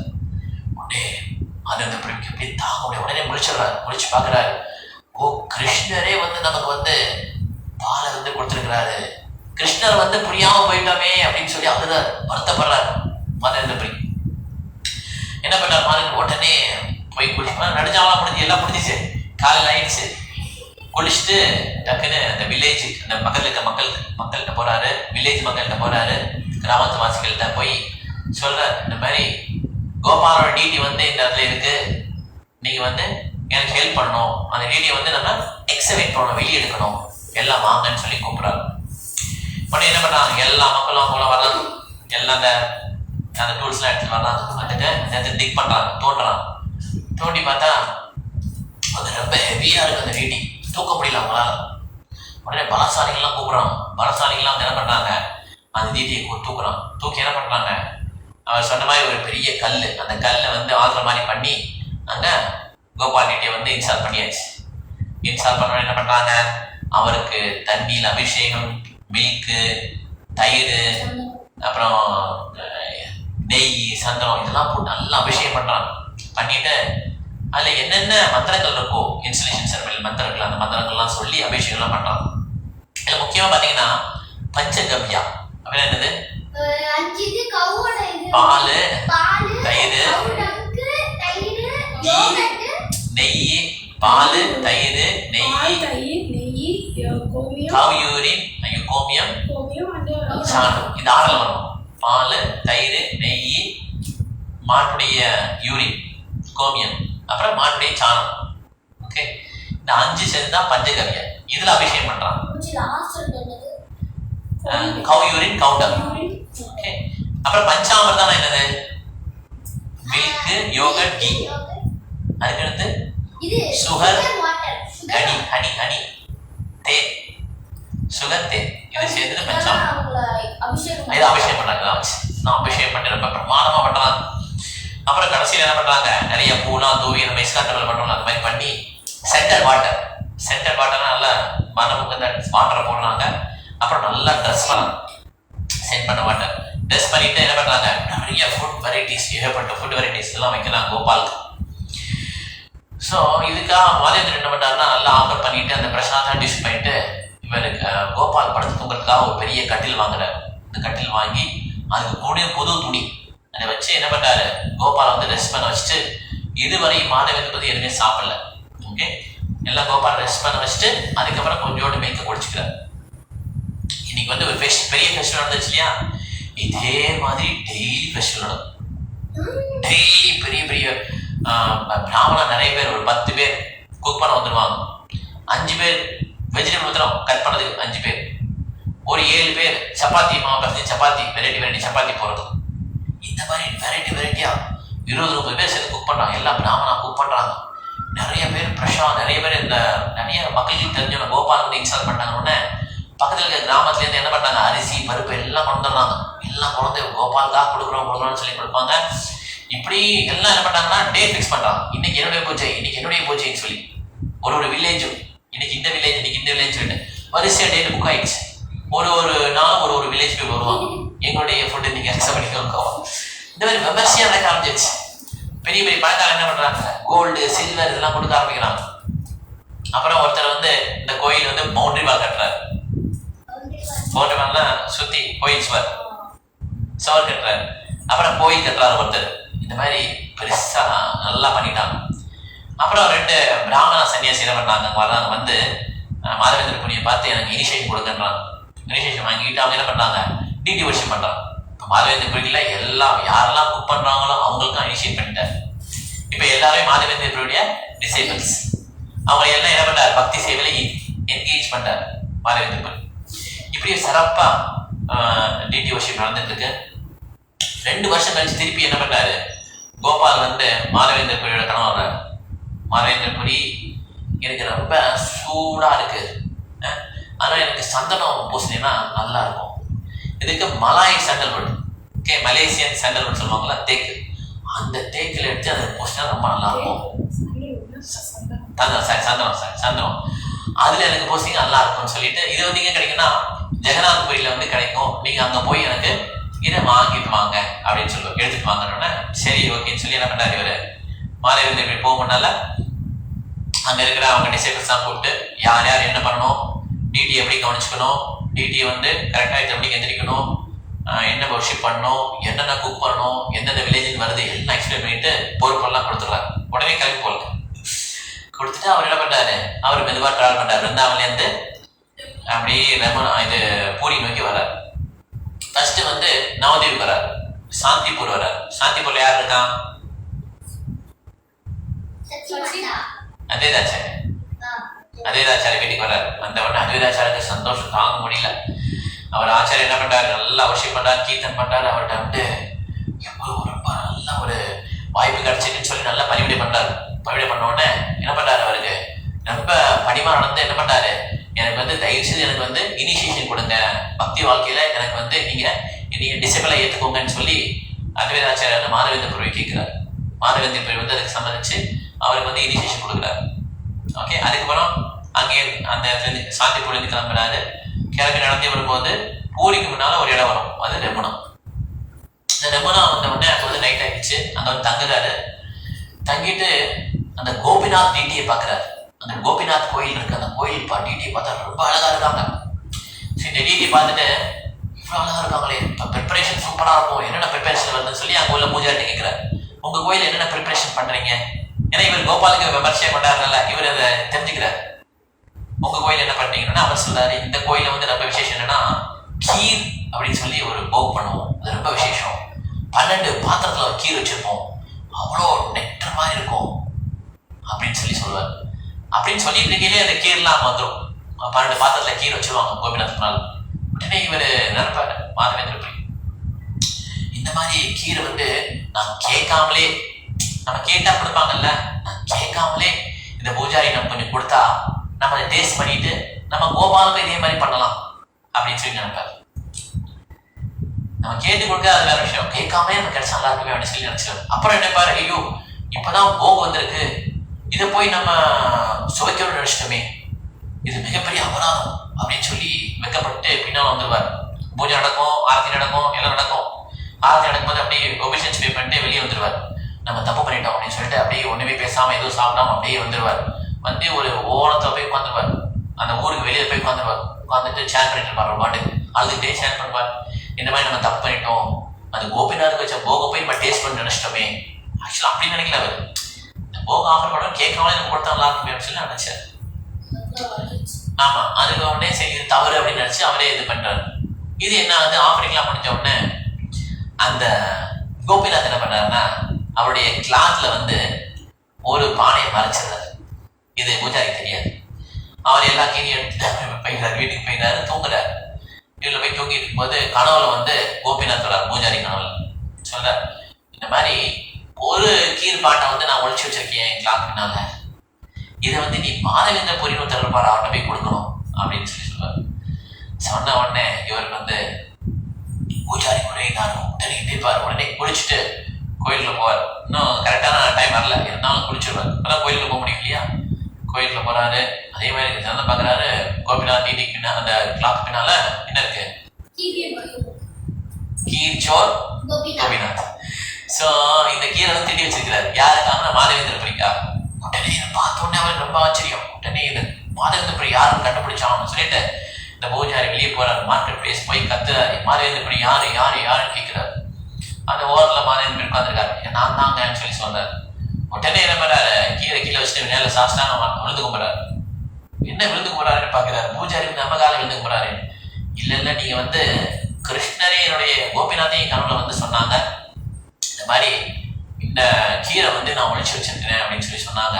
உடனே அது அந்த பிரிவுக்கு அப்படியே தாங்க உடனே முடிச்சு பாக்குறாரு. ஓ, கிருஷ்ணரே வந்து நமக்கு வந்து பாலை வந்து கொடுத்துருக்கிறாரு, கிருஷ்ணர் வந்து புரியாம போயிட்டோமே அப்படின்னு சொல்லி அழுதாரு, வருத்தப்படுறாரு. மதேந்திரபுரி என்ன பண்ணார், மாதிரி உடனே போய் குளிச்சு நடுஞ்சாலாம் முடிஞ்சு எல்லாம் முடிஞ்சிச்சு, காலையில் ஆயிடுச்சு. குளிச்சுட்டு டக்குன்னு அந்த வில்லேஜ் அந்த மக்கள்கிட்ட போறாரு, வில்லேஜ் மக்கள்கிட்ட போறாரு, கிராமத்து வாசிகள்கிட்ட போய் சொல்றாரு, இந்த மாதிரி கோபாலோட டிடி வந்து இந்த இடத்துல இருக்கு, நீங்க வந்து எனக்கு ஹெல்ப் பண்ணணும், அந்த டிடியை வந்து நம்ம எக்ஸவேட் பண்ணணும், வெளியே எடுக்கணும், எல்லாம் வாங்கன்னு சொல்லி கூப்பிடுறாரு. உடனே என்ன பண்றாங்க, எல்லா மக்களும் அவங்களும் வர்றாங்க, எல்லாம் அந்த டூல்ஸ்லாம் எடுத்துட்டு வர்றாங்க, வந்துட்டு டிக் பண்றாங்க, தோண்டி பார்த்தா அது ரொம்ப ஹெவியா இருக்கு அந்த டிடி, தூக்க முடியல அவங்களால. உடனே பலசாலிகள்லாம் கூப்பிடுறாங்க, பலசாலிகள்லாம் என்ன பண்றாங்க, அந்த டிடியை தூக்கி என்ன பண்றாங்க, அவர் சொன்ன மாதிரி ஒரு பெரிய கல், அந்த கல்லை வந்து ஆகுற மாதிரி பண்ணி அங்க கோபால் டிடியை வந்து இன்ஸ்டால் பண்ணியாச்சு. இன்ஸ்டால் பண்ண என்ன பண்றாங்க, அவருக்கு தண்ணியில் அபிஷேகம், மில்க்கு, தயிர், அப்புறம் நெய், சந்தனம் இதெல்லாம் போட்டு நல்லா அபிஷேகம் பண்றாங்க. பண்ணிட்டு அதுல என்னென்ன மந்திரங்கள் இருக்கோ, இன்ஸ்டலேஷன் செரமனி மந்திரங்கள், அந்த மந்திரங்கள்லாம் சொல்லி அபிஷேகம்லாம் பண்றாங்க. இதுல முக்கியமா பாத்தீங்கன்னா பஞ்சகவ்யா அப்படின்னா என்னது, பால், தயிர், நெய், பால், தயிர், நெய், காவியூரின், கோமியம், சாணம், இந்த ஆறில் வரும். பால், தயிர், நெய், மாட்டுடைய யூரின், கோமியம், அப்புறம் மாட்டுடைய சாணம். ஓகே, இந்த 5 சேர்ந்து தான் பஞ்சகவ்யா. இதுல அபிஷேகம் பண்றாங்க. கௌயூரின், கவுண்டர். ஓகே, அப்புறம் பஞ்சாமிர்தம் என்னது, மில்க், யோகர்ட், கீ. அதுக்கடுத்து சுகர், ஹனி, தேன், சுகர், தேன், இது சேர்ந்து பஞ்சாமிர்தம். இது அபிஷேகம் பண்றாங்க. நான் அபிஷேகம் பண்ணி ரொம்ப பிரமாதமா பண்றாங்க. அப்புறம் கடைசியில் என்ன பண்றாங்க, நிறைய பூலாம் தூவி நம்ம இஸ்காத்தவல் பண்றோம், அந்த மாதிரி பண்ணி சென்டர் வாட்டர் நல்லா மனமுக்கு அந்த வாட்டரை போடுறாங்க. அப்புறம் நல்லா ட்ரெஸ் பண்ணலாம், சென்ட் பண்ண வாட்டர் ட்ரெஸ் பண்ணிட்டு என்ன பண்றாங்க, நிறைய ஃபுட் வெரைட்டிஸ், ஏகப்பட்ட ஃபுட் வெரைட்டிஸ் எல்லாம் வைக்கிறாங்க கோபாலுக்கு. ஸோ இதுக்காக மாதேந்திரன் என்ன பண்றாருன்னா நல்லா ஆஃபர் பண்ணிட்டு அந்த பிரசாதம் டிஷ் பண்ணிட்டு இவருக்கு கோபால் படுத்து தூங்குறதுக்காக ஒரு பெரிய கட்டில் வாங்குறாரு. அந்த கட்டில் வாங்கி அதுக்கு கூட புது துணி அதை வச்சு என்ன பண்றாரு, கோபால் வந்து ரெஸ்ட் பண்ண வச்சுட்டு, இதுவரை மாதவேந்திரன் பத்தி எதுவுமே சாப்பிடல. ஓகே, எல்லாம் கோபால் ரெஸ்ட் பண்ண வச்சுட்டு அதுக்கப்புறம் கொஞ்சோண்டு மில்க் குடிச்சுக்கிறார். இன்னைக்கு வந்து ஒரு பெரிய ஃபெஸ்டிவல் நடந்துச்சு இல்லையா, இதே மாதிரி டெய்லி ஃபெஸ்டிவல் நடக்கும். டெய்லி பெரிய பிராமணா நிறைய பேர், ஒரு 10 பேர் குக் பண்ண வந்துடுவாங்க. 5 பேர் வெஜிடபிள் வந்துடும் கட் பண்ணதுக்கு, 5 பேர். ஒரு 7 பேர் சப்பாத்தி மாவு பசங்க சப்பாத்தி வெரைட்டி சப்பாத்தி போடுறது. இந்த மாதிரி வெரைட்டியா 20-30 பேர் சேர்ந்து குக் பண்றாங்க. எல்லாம் பிராமணா குக் பண்றாங்க. நிறைய பேர் நிறைய பேர் இந்த நிறைய மக்களுக்கு தெரிஞ்சவங்க கோபால் வந்து இன்ஸ்டால் பண்ணாங்கன்னு பக்கத்துல இருக்க கிராமத்துல இருந்து என்ன பண்ணாங்க, அரிசி, பருப்பு எல்லாம் கொண்டு வந்தாங்க. எல்லாம் குழந்தை கோபாலுக்காக கொடுக்குறோம்னு சொல்லி கொடுப்பாங்க. இப்படி எல்லாம் என்ன பண்ணாங்கன்னா டேட் ஃபிக்ஸ் பண்றாங்க. இன்னைக்கு என்னுடைய பூஜைன்னு சொல்லி ஒரு வில்லேஜும் இன்னைக்கு இந்த வில்லேஜ் வரிசையா டேட் புக் ஆயிடுச்சு. ஒரு நாளும் ஒரு வில்லேஜ் போய் வருவாங்க, எங்களுடைய ஃபுட்டு நீங்க அக்செப்ட் பண்ணிக்கோங்க. இந்த மாதிரி விமர்சையா நடக்க ஆரம்பிச்சிச்சு. பெரிய பணக்காரங்க என்ன பண்றாங்க, கோல்டு, சில்வர் இதெல்லாம் கொடுக்க ஆரம்பிக்கிறாங்க. அப்புறம் ஒருத்தர் வந்து இந்த கோயில் வந்து பவுண்டரி வால் கட்டுறாரு. பவுண்டரி வால்னா சுத்தி கோயில் சுவர் கட்டுறாரு. அப்புறம் கோயில் கட்டுறாரு ஒருத்தர். இந்த மாதிரி பெருசா நல்லா பண்ணிட்டாங்க. அப்புறம் 2 பிராமண சன்னியாசி என்ன பண்ணாங்க, வர்றாங்க வந்து மாதவேந்திர புனியை பார்த்து எனக்கு இனிஷியேஷன் கொடுக்கன்றாங்க. இனிஷியேஷன் வாங்கிட்டு அவங்க என்ன பண்ணாங்க, டிடி வர்ஷிப் பண்றாங்க. இப்போ மாதவேந்திர புரியில எல்லாம் யாரெல்லாம் புக் பண்றாங்களோ அவங்களுக்கும் இனிஷியேட் பண்ணிட்டார். இப்போ எல்லாரும் மாதவேந்திர புரியுடைய டிசேபிள்ஸ். அவங்க எல்லாம் என்ன பண்றாரு, பக்தி சேவையில என்கேஜ் பண்றாரு மாதவேந்திர புரி. இப்படி சிறப்பா டிடி வர்ஷிப் நடந்துட்டு இருக்கு. 2 வருஷம் கழிச்சு திருப்பி என்ன பண்றாரு, கோபால் வந்து மாதவேந்திர புரியோட கனவு வர்றாரு. மாதவேந்திர புரி எனக்கு ரொம்ப சூடா இருக்கு, ஆனா எனக்கு சந்தனம் பூசினா நல்லா இருக்கும். இதுக்கு Malay sandalwood, okay, Malaysian sandalwood சொல்லுவாங்கல்ல, தேக்கு, அந்த தேக்கில் எடுத்து அதை பூசினா ரொம்ப நல்லா இருக்கும். சந்தனம் அதுல எனக்கு பூசிங்க நல்லா இருக்கும்னு சொல்லிட்டு, இது வந்து எங்க கிடைக்கும்னா ஜெகநாத் புரியில வந்து கிடைக்கும். நீங்க அங்க போய் எனக்கு இதை வாங்கிட்டு வாங்க அப்படின்னு சொல்லுவோம், எடுத்துட்டு வாங்கணும்னா சரி ஓகேன்னு சொல்லி என்ன பண்ணாரு இவரு மாதவேந்திர புரி போகணும்னால அங்க இருக்கிற அவங்க டிசைபிள்ஸ் தான் கூப்பிட்டு யார் யார் என்ன பண்ணணும், டிடி எப்படி கவனிச்சுக்கணும், டிடி வந்து கரெக்டா எப்படி எந்திரிக்கணும், என்ன வர்ஷிப் பண்ணணும், என்னென்ன குக் பண்ணணும், எந்தெந்த வில்லேஜுக்கு வருது எல்லாம் எக்ஸ்பிளைன் பண்ணிட்டு பொறுப்பெல்லாம் கொடுத்துட்றாரு. உடனே கிளம்பி போகல. கொடுத்துட்டு அவர் என்ன பண்றாரு, அவர் மெதுவா டிராவல் பண்றாரு. பிருந்தாவன்லேருந்து அப்படியே இது பூரி நோக்கி வர்றாரு. ஃபர்ஸ்ட் வந்து நவதீப் வர்றாரு, சாந்திப்பூர் வர்றாரு. சாந்திப்பூர்ல யார் இருக்கான், அத்வைதாச்சாரிய வீட்டுக்கு வர்றாரு. வந்த உடனே அத்வைதாச்சாரியருக்கு சந்தோஷம் தாங்க முடியல. அவர் ஆச்சாரியர் என்ன பண்றாரு, நல்லா வர்ஷிப் பண்றாரு, கீர்த்தன் பண்றாரு. அவர்கிட்ட வந்து ரொம்ப நல்ல ஒரு வாய்ப்பு கிடைச்சிருக்குன்னு சொல்லி நல்லா பணிவிடை பண்றாரு. பணிவிடை பண்ண உடனே என்ன பண்றாரு, அவருக்கு ரொம்ப பணிமா நடந்து என்ன பண்றாரு, எனக்கு வந்து தயவு செய்து எனக்கு வந்து இனிஷியேஷன் கொடுங்க பக்தி வாழ்க்கையில, எனக்கு வந்து நீங்க டிசிபிளை ஏற்றுக்கோங்கன்னு சொல்லி அத்வைதாச்சாரியர் மாதவேந்திர புரி கேட்கிறார். மாதவேந்திர புரி வந்து அதுக்கு சம்மதிச்சு அவருக்கு வந்து இனிஷியேஷன் கொடுக்குறாரு. ஓகே, அதுக்கப்புறம் அங்கே அந்த சாந்திப்பூர்லேருந்து கிளம்புறாரு. கிளம்பி நடந்து வரும்போது பூரிக்கு முன்னால ஒரு இடம் வரும், அது ரெமுனா. இந்த ரெமுனா வந்த உடனே அங்கே வந்து நைட் ஆகிடுச்சு. அங்கே வந்து தங்குறாரு. தங்கிட்டு அந்த கோபிநாத் டிடியை பார்க்குறாரு. அந்த கோபிநாத் கோயில் இருக்கு, அந்த கோயில் டிடியை பார்த்தா ரொம்ப அழகா இருக்காங்க. சரி, இந்த டிடி பார்த்துட்டு இவ்வளோ அழகா இருக்காங்களே, இப்போ ப்ரிப்பரேஷன் சூப்பராக இருக்கும், என்னென்ன ப்ரிப்பரேஷன் வருதுன்னு சொல்லி அங்கே உள்ள பூஜாரிட்ட கேட்குறாரு, உங்க கோயில் என்னென்ன ப்ரிப்பரேஷன் பண்றீங்க? ஏன்னா இவர் கோபாலுக்கு விமர்சனம் பண்ணாருல்ல, இவர் அதை தெரிஞ்சுக்கிறார். உங்க கோயில் என்ன பண்றீங்கன்னா அவர் சொல்றாரு, இந்த கோயில வந்து ரொம்ப விசேஷம் என்னன்னா கீர் அப்படின்னு சொல்லி ஒரு போக் பண்ணுவோம், அது ரொம்ப விசேஷம். 12 பாத்திரத்துல ஒரு கீர் வச்சிருப்போம், அவ்வளோ நெக்டர் மாதிரி இருக்கும் அப்படின்னு சொல்லி சொல்லுவார். அப்படின்னு சொல்லிட்டு இருக்கையிலே அந்த கீர்லாம் வந்துடும். 12 பாத்திரத்துல கீர் வச்சிருவாங்க கோபிநாத் முன்னால். உடனே இவர் நினைப்பாரு மாதவேந்திர புரி, இந்த மாதிரி கீரை வந்து நான் கேட்காமலே, நம்ம கேட்டா கொடுப்பாங்கல்ல, நான் கேட்காமலே இந்த பூஜாரி நம்ம கொஞ்சம் கொடுத்தா நம்ம அதை டேஸ்ட் பண்ணிட்டு நம்ம கோபாலுக்கு இதே மாதிரி பண்ணலாம் அப்படின்னு சொல்லி நினைப்பாரு. நம்ம கேட்டு கொடுக்க அது வேற விஷயம், கேட்காமலே நம்ம கிடைச்சா நல்லா இருக்குமே அப்படின்னு சொல்லி நினைச்சிருவாரு. அப்புறம் நினைப்பாரு, ஐயோ இப்பதான் போக் வந்திருக்கு, இதை போய் நம்ம சுவைக்கணும்னு நினைச்சிட்டோமே, இது மிகப்பெரிய அபராதம் அப்படின்னு சொல்லி வெக்கப்பட்டு பின்னால் வந்துடுவார். பூஜை நடக்கும், ஆரத்தி நடக்கும், எல்லாம் நடக்கும். ஆரத்தி நடக்கும்போது அப்படியே ஒபிஷன்ஸ் பே பண்ணிட்டு வெளியே வந்துடுவார். நம்ம தப்பு பண்ணிட்டோம் அப்படின்னு சொல்லிட்டு அப்படியே ஒண்ணுமே பேசாம எதுவும் சாப்பிடாம அப்படியே வந்துடுவார். வந்து ஒரு ஓரத்தை போய் உட்காந்துருவார், அந்த ஊருக்கு வெளியே போய் உட்காந்துருவார். உட்காந்துட்டு சேர் பண்ணிட்டு இருப்பார், ஒரு பாட்டு அழுதுகிட்டே சேர் பண்ணுவார். இந்த மாதிரி நம்ம தப்பு பண்ணிட்டோம், அது கோபிநாத் வச்ச போக போய் நம்ம டேஸ்ட் பண்ணி நினைச்சிட்டோமே. ஆக்சுவலா அப்படின்னு நினைக்கல அவர், இந்த போக ஆஃபர் பண்ண கேட்காமலே நம்ம கொடுத்தா நல்லா இருக்குமே அப்படின்னு சொல்லி நினைச்சார். ஆமா, அதுக்கு உடனே சரி இது தவறு அப்படின்னு நினைச்சு அவரே இது பண்றாரு. இது என்ன ஆகுது, ஆஃபரிங்லாம் முடிஞ்ச உடனே அந்த கோபிநாத் என்ன பண்றாருன்னா அவருடைய கிளாத்ல வந்து ஒரு பானையை மறைச்சிடுறாரு. இது பூஜாரிக்கு தெரியாது. அவர் எல்லா கீரையும் எடுத்துட்டு போயிடுறாரு, வீட்டுக்கு போயிடுறாரு, தூங்குறாரு. வீட்டில் போய் தூங்கிட்டு இருக்கும்போது கனவுல வந்து கோபிநாத் வர்றார், பூஜாரி கனவுல சொல்றார், இந்த மாதிரி ஒரு கீர் பாட்டை வந்து நான் ஒழிச்சு வச்சிருக்கேன் என் கிளாத் பின்னால, இதை வந்து நீ மாதவேந்திர புரின்னு தருப்பாரு, அவர்கிட்ட போய் கொடுக்கணும் அப்படின்னு சொல்லி சொல்லுவார். சொன்ன உடனே இவருக்கு வந்து பூஜாரி முறை தான் உடனே இருப்பார். உடனே குளிச்சுட்டு கோயிலுக்கு போவார். இன்னும் கரெக்டான டைம் வரல, இருந்தாலும் குளிச்சிருவார். அப்பதான் கோயிலுக்கு போக முடியும் இல்லையா. கோயிலுக்கு போறாரு, அதே மாதிரி திறந்து பாக்குறாரு, கோபிநாத் டிடிக்கு பின்னால அந்த கிளாத் பின்னால என்ன இருக்கு, கீர் சோர் கோபிநாத். சோ இந்த கீரை வந்து திட்டி வச்சிருக்கிறாரு. யாருக்காங்கன்னா மாதவேந்திர புரிக்கா. உடனே பார்த்த உடனே அவர் ரொம்ப ஆச்சரியம். உடனே இது மாதவேந்திர பிள்ளை யாருன்னு கண்டுபிடிச்சான்னு சொல்லிட்டு இந்த பூஜாரி வெளியே போறாரு, மார்க்கெட் பிளேஸ் போய் கத்துறாரு, மாதவேந்திர பிள்ளை யாரு யாரு யாருன்னு கேட்கிறாரு. அந்த ஓரத்தில் மாதவேந்திர பிள்ளை உட்காந்துருக்காரு, நான் தாங்கன்னு சொல்லி சொல்றாரு. உடனே என்ன பண்றாரு, கீழே வச்சுட்டு நேரில் சாஸ்தாங்க விழுந்து கும்பிட்றாரு. என்ன விழுந்து கும்பிட்றாருன்னு பாக்குறாரு. பூஜாரி நம்ம காலம் விழுந்து கும்பிட்றாரு. இல்ல நீங்க கிருஷ்ணரே என்னுடைய கோபிநாத்தையும் கனவுல சொன்னாங்க, இந்த மாதிரி இந்த கீரை நான் ஒழிச்சு வச்சிருக்கிறேன் அப்படின்னு சொல்லி சொன்னாங்க.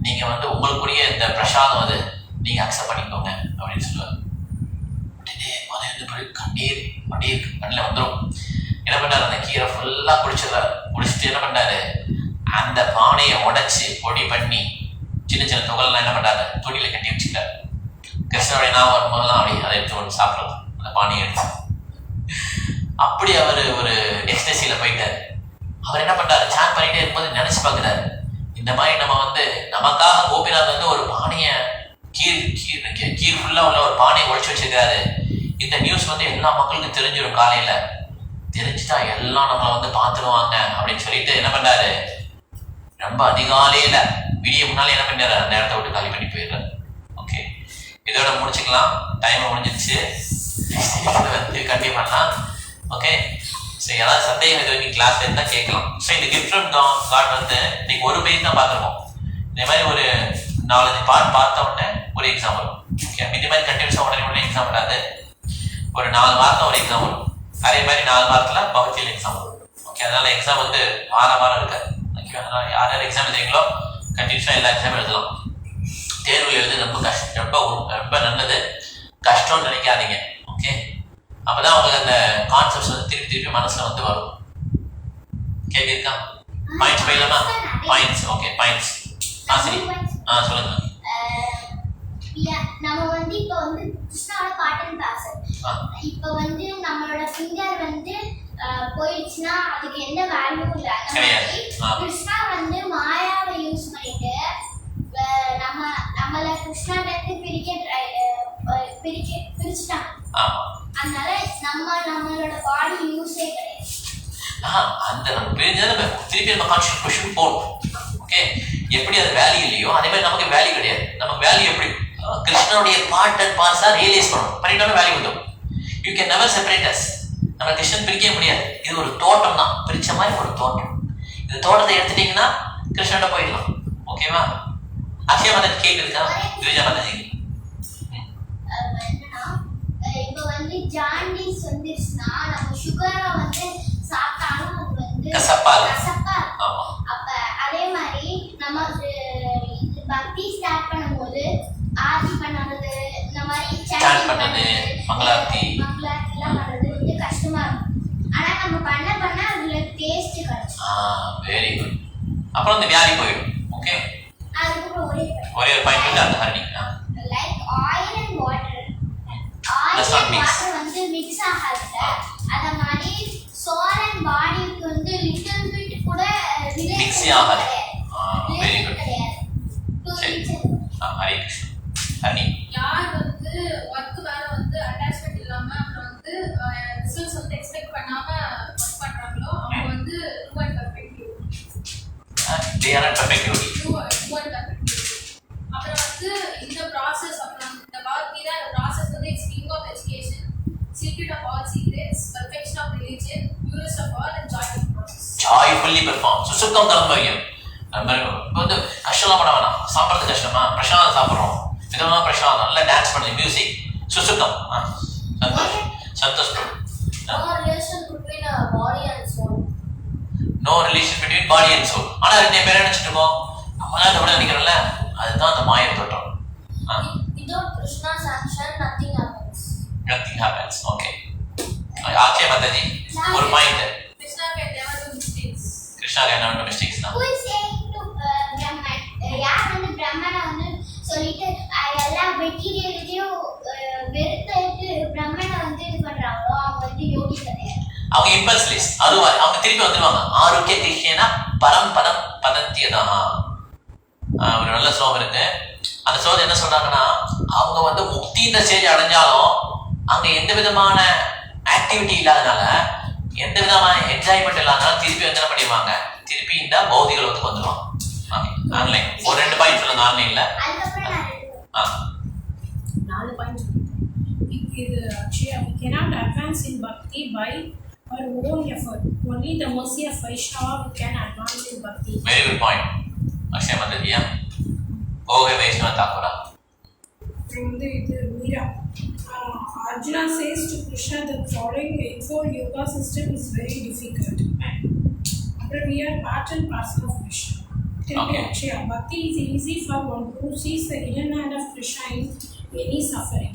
நீங்க உங்களுக்குரிய இந்த பிரசாதம் அது நீங்க அக்செப்ட் பண்ணிக்கோங்க அப்படின்னு சொல்லுவாரு. உடனே கண்ணீர் கண்ணில் வந்துடும். என்ன பண்ணாரு, அந்த கீரை ஃபுல்லா குடிச்சிடுறாரு. குடிச்சிட்டு என்ன பண்ணாரு, அந்த பானையை உடைச்சு பொடி பண்ணி சின்ன சின்ன துகள்லாம் என்ன பண்ணாரு, துணியில கட்டி வச்சுக்கிறாரு. கிருஷ்ணனுடைய நான் வரும்போதெல்லாம் அப்படி அதை எடுத்து சாப்பிடுறது, அந்த பானையை எடுத்து. அப்படி அவர் ஒரு எக்ஸ்டசியில போயிட்டாரு. அவர் என்ன பண்றாரு, சாட் பண்ணிட்டே இருக்கும்போது நினைச்சு பார்க்கிறாரு, இந்த மாதிரி நம்ம நமக்காக கோபிநாத் ஒரு பானையை கீர் ஃபுல்லா உள்ள ஒரு பானையை ஒழிச்சு வச்சிருக்காரு. இந்த நியூஸ் எல்லா மக்களுக்கும் தெரிஞ்சிடும். காலையில தெரிஞ்சுட்டா எல்லாம் நம்மளை பார்த்துடுவாங்க அப்படின்னு சொல்லிட்டு என்ன பண்ணாரு, ரொம்ப அதிகாலையில விடிய முன்னாலே என்ன பண்ணாரு, அந்த இடத்த விட்டு காலி பண்ணி போயிடுறாரு. ஓகே, இதோட முடிச்சுக்கலாம், டைம் முடிஞ்சிருச்சு. கண்டிப்பாக பண்ணலாம். ஓகே, ஸோ ஏதாவது சந்தேகம் இது வரைக்கும் கிளாஸ்ல இருந்தா கேட்கலாம். ஸோ இந்த கிஃப்ட் ஃப்ரம் காட் இன்னைக்கு ஒரு பேஜ் தான் பார்த்துருக்கோம். இதே மாதிரி ஒரு 4-5 பார்ட் பார்த்த உடனே ஒரு எக்ஸாம் வரும். ஓகே, இதே மாதிரி கண்டினியூஸாக உடனே எக்ஸாம் வராது. ஒரு 4 வாரத்தில் ஒரு எக்ஸாம் வரும். அதே மாதிரி 4 வாரத்தில் பகுதியில் எக்ஸாம் வரும். ஓகே, அதனால எக்ஸாம் வாரம் இருக்காது. ஓகே, அதனால யார் யார் எக்ஸாம் எழுதுறீங்களோ கண்டினியூஸாக எல்லா எக்ஸாமும் எழுதலாம். தேர்வு எழுது ரொம்ப கஷ்டம், ரொம்ப நல்லது. கஷ்டம்னு நினைக்காதீங்க. ஓகே, அப்பதான் உங்களுக்கு அந்த கான்செப்ட்ஸ் திருப்பி மனசுல வரும். கேள்வி இருக்கா? பாயிண்ட்ஸ் போயிடலாமா? பாயிண்ட்ஸ். Okay, points. சரி, சொல்லுங்க. நம்ம இப்போ கிருஷ்ணாவோட காட்டன் பேச இப்போ நம்மளோட ஃபிங்கர் போயிடுச்சுன்னா அதுக்கு எந்த வேல்யூவும் இல்லை. கிருஷ்ணா மாயாவை யூஸ் பண்ணிட்டு நம்மள கிருஷ்ணாட்ட பிரிச்சுட்டாங்க. அதனால நம்மளோட பாடி யூஸே கிடையாது. அந்த நம்ம பிரிஞ்சதை திருப்பி நம்ம கான்ஷியஸ் கொஸ்டின் போகணும். ஓகே, எப்படி அது வேல்யூ இல்லையோ அதே மாதிரி நமக்கு வேல்யூ கிடையாது. நமக்கு வேல்யூ எப்படி, கிருஷ்ணனுடைய பார்ட் அண்ட் பார்ட்ஸா ரியலைஸ் பண்ணணும். பண்ணிட்டோம்னா வேல்யூ வந்துடும். You can never separate as. நம்ம கிருஷ்ணன் பிரிக்கவே முடியாது. இது ஒரு தோட்டம் தான், பிரிச்ச மாதிரி ஒரு தோட்டம். இந்த தோட்டத்தை எடுத்துட்டீங்கன்னா கிருஷ்ணன்ட்ட போயிடலாம். ஓகேவா? அக்ஷய மாதாஜி கேள்வி இருக்கா? கிரிஜா மாதாஜி இப்போ ஜாண்டிஸ் வந்துருச்சுன்னா நம்ம சுகரை சாப்பிட்டாலும் அது கசப்பா. ஆமா. அப்ப அதே மாதிரி நம்ம பக்தி ஸ்டார்ட் பண்ணும்போது ஆதி பண்ணது, இந்த மாதிரி சாண்ட் பண்ணது, மங்களார்த்தி எல்லாம் பண்றது கஷ்டமா இருக்கும். ஆனா நம்ம பண்ண அதுல டேஸ்ட் கிடைக்கும். Very good. அப்புறம் அந்த வியாதி போயிடும். ஓகே, அதுக்கு ஒரே ஒரு பாயிண்ட் அந்த Harani like oil and water. Oil and water mix ஆகாது. அத மாதிரி சோல் அண்ட் பாடிக்கு லிட்டில் பிட் கூட மிக்ஸ் ஆகாது. Very good. ஹரே கிருஷ்ணா. ஹரணி, யார் ஒர்க் வேற அட்டாச்மெண்ட் இல்லாம அப்புறம் ரிசல்ட்ஸ் எக்ஸ்பெக்ட் பண்ணாம ஒர்க் பண்றாங்களோ அவங்க true and perfect they are not perfect yogi. True and perfect. அப்புறம் இந்த ப்ராசஸ், அப்புறம் இந்த Bhagavad Gita process it's king of education, secret of all secrets, perfection of religion, purest of all and joyful process. Joyfully perform. சுசுக்கம் கர்மயம். இப்போ கஷ்டம்லாம் பண்ண வேணாம். சாப்பிட்றது கஷ்டமா? பிரசாதம் சாப்பிட்றோம், விதமான பிரசாதம், நல்லா டான்ஸ் பண்ணுது, மியூசிக், சுசுக்கம், சந்தோஷம். No relation between body and soul. No relation between body and soul. ஆனா ரெண்டு பேரும் நினைச்சிட்டு இருக்கோம், நம்மளால விட நினைக்கிறோம்ல, அதுதான் அந்த மாய தோற்றம். Without Krishna's action, nothing happens. Nothing happens. Okay. ஆச்சே மாதாஜி, ஒரு point. Krishna can never do mistakes. Krishna can never do mistakes. Who is saying to Brahman? யார் பிரம்மனை சொல்லிட்டு எல்லா மெட்டீரியலையும் வெறுத்து பிரம்மனை இது பண்றாங்களோ அவங்க யோகி கிடையாது. அவங்க இம்பல்ஸ்லிஸ், அவங்க திருப்பி வந்துருவாங்க. ஆரோக்கிய கிருஷ்ணனா பரம்பரம் பதந்தியதா. ஒரு நல்ல ஸ்லோகம் இருக்கு. அந்த ஸ்லோகம் என்ன சொல்றாங்கன்னா, அவங்க முக்தின்ற ஸ்டேஜ் அடைஞ்சாலும் அங்க எந்த விதமான ஆக்டிவிட்டி இல்லாதனால, எந்த விதமான என்ஜாய்மெண்ட் இல்லாதனால திருப்பி என்ன பண்ணிடுவாங்க, திருப்பி இந்த பௌதிக லோகத்துக்கு வந்துடுவாங்க. ஆன்லைன் ஒரு 2 பாயிண்ட் சொல்லுங்க. ஆன்லைன்ல அதுக்கப்புறம் We cannot advance in bhakti by our own effort. Only the mercy of Vaishnava we can advance in bhakti. Very good point. Akshay Mataji, yeah. Okay, Vaishnava Thakura. From the Meera, Arjuna says to Krishna that following the eightfold yoga system is very difficult. But we are part and parcel of Krishna. Tell me, Okay. Akshaya, bhakti is easy for one who sees the hidden hand of Krishna in any suffering.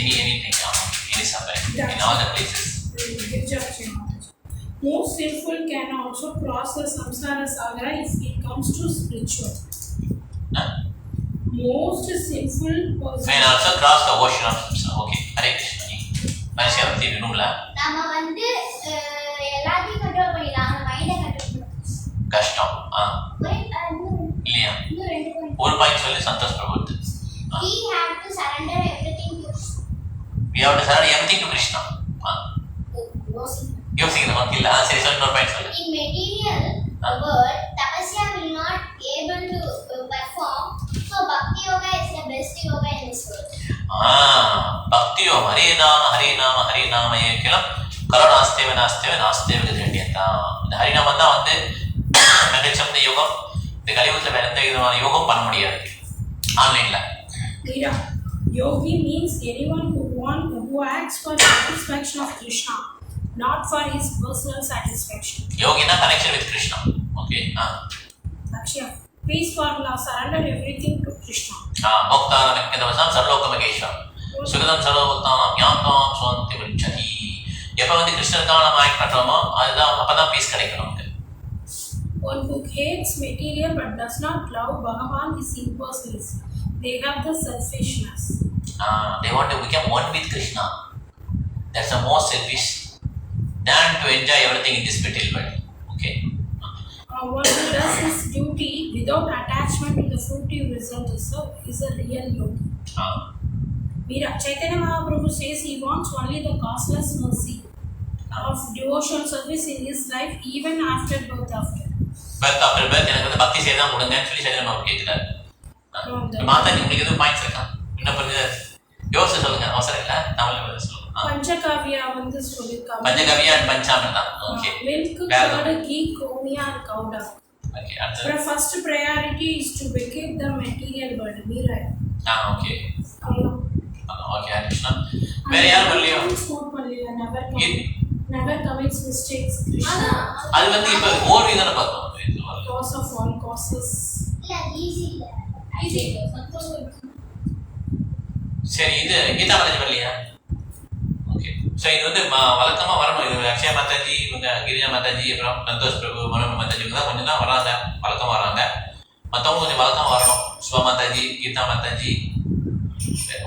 Anything, any suffering, in all the places. Most sinful can also cross the samsara saga if it comes to spiritual. Huh? Most sinful person. Can also cross the ocean of samsara. Okay, Hare Krishna. Manisha Bhakti Vinula. நாம வந்து எல்லாத்தையும் control பண்ணிடலாம் ஆனா மைண்டை control பண்ணணும் கஷ்டம். இல்லையா? இன்னும் ரெண்டு பாயிண்ட் ஒரு பாயிண்ட் சொல்லி சந்தோஷ் பிரபு. he had to surrender everything to We have to surrender everything to Krishna. யோசிக்கிற மக்கள் இல்ல. சரி சொல்லு, ஒரு பாயிண்ட் சொல்லு. in material world tapasya will not able to perform so bhakti yoga is the best yoga in this world ಭಕ್ತಿಯೋ ಹರೇ ನಾಮ ஏக்கலாம் கருணாஸ்தேவ நாஸ்தேவ கதிரண்டியத்தா. இந்த ஹரிநாமம் தான் வந்து மிகச்சிறந்த யோகம். இந்த கலியுகத்தில் வேற எந்த விதமான யோகம் பண்ண முடியாது ஆன்லைன்ல. Meera, yogi means anyone who acts for satisfaction of Krishna, not for his personal satisfaction. யோகினா connection with Krishna. Okay. Akshaya, please formula surrender everything to Krishna. भोक्तानां यज्ञदवसां सर्वलोकमहेश्वरं सुगतं सर्वभूतानां ज्ञात्वां स्वान्ति विच्छति. எப்போ வந்து கிருஷ்ணருக்காக நம்ம ஆக்ட் பண்றோமோ அதுதான் அப்பதான் பீஸ் கிடைக்கும் நமக்கு. One who hates material but does not love Bhagavan is impersonal. They have the selfishness. They want to become one with Krishna. That's the most selfish than to enjoy everything in this material world. Okay. One who does his duty without attachment to the fruitive result is a real yogi. Meera, Chaitanya Mahaprabhu says he wants only the causeless mercy of devotional service in his life even after birth after. Birth after birth எனக்கு வந்து பக்தி செய்ய தான் கொடுங்கன்னு சொல்லி சைதன்ய மாமா கேட்கிறாரு. மாதாஜி உங்களுக்கு எதுவும் பாயிண்ட்ஸ் இருக்கா? என்ன பண்ணுது யோசிச்சு சொல்லுங்க, அவசரம் இல்லை, தமிழ்ல சொல்லுங்க. பஞ்சகாவியா வந்து சொல்லிருக்காங்க. Panchagavya and panchamirtham. Okay. Milk, curd, ghee, komiya and cow dung. Okay. அடுத்து But first priority is to vacate the material world. Meera. Okay. Allah. Okay Krishna. வேற யாரும் வரலையோ? Never commits mistakes. Krishna. அது வந்து இப்ப ஓர்வி தான பார்த்தோம். Cause of all causes. இல்ல ஈஸி இல்ல ஈஸி சந்தோஷம். சரி, இது கீதா மாதாஜி வரலையா? ஓகே. ஸோ இது வந்து வழக்கமா வரணும். இது அக்ஷயா மாதாஜி, இவங்க கிரிஜா மாதாஜி, அப்புறம் சந்தோஷ் பிரபு, மனோரமா மாதாஜி, இவங்க தான் கொஞ்சம் தான் வராங்க, வழக்கமா வராங்க. மற்றவங்க கொஞ்சம் வழக்கமா வரணும். சுபா மாதாஜி, கீதா மாதாஜி,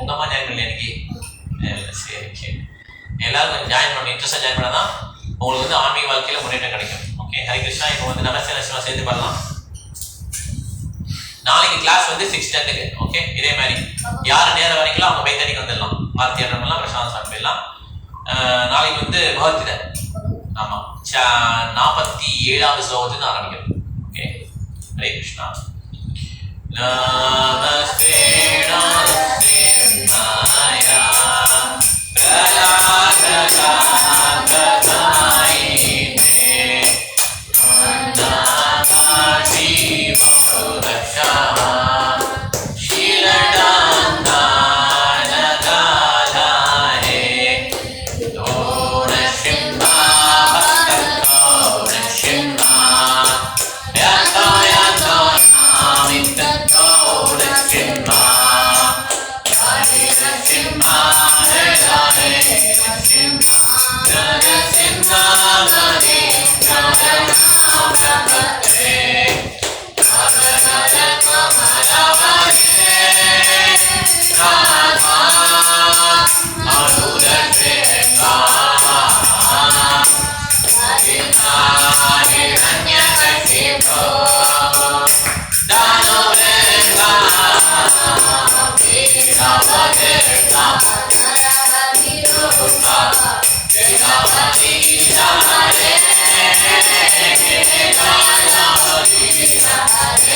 உங்க அம்மா ஜாயின் பண்ணல எனக்கு. சரி சரி, எல்லாரும் கொஞ்சம் ஜாயின் பண்ணி இன்ட்ரெஸ்டாக ஜாயின் பண்ணால் தான் உங்களுக்கு வந்து ஆன்மீக வாழ்க்கையில் முன்னேற்றம் கிடைக்கும். ஓகே. ஹரி கிருஷ்ணா. இப்போ வந்து நமஸ்தே நரசிம்மா சேர்த்து பண்ணலாம். நாளைக்கு கிளாஸ் வந்து 6:10. ஓகே. இதே மாதிரி யார் நேரம் வரீங்களோ அவங்க பைத்தடிக்கு வந்துடலாம். ஆர்த்தி பண்ணலாம், பிரசாந்த் சாமி போயிடலாம். நாளைக்கு வந்து பகவத்கீதை. ஆமாம், 47வது ஸ்லோகத்துக்கு ஆரம்பிக்கிறோம். ஓகே. ஹரே கிருஷ்ணா. நமஸ்தே நமஸ்தே மாயா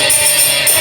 Hare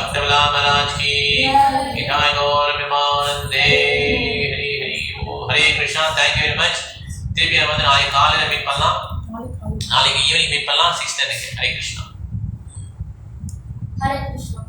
भक्तवला महाराज की निताय गौर प्रेमानंदे Hari Hari Hare Krishna thank you very much திருப்பி நம்ம வந்து நாளைக்கு காலையில மீட் பண்ணலாம் நாளைக்கு ஈவினிங் மீட் பண்ணலாம் 6:10 ஹரே கிருஷ்ணா Hare Krishna.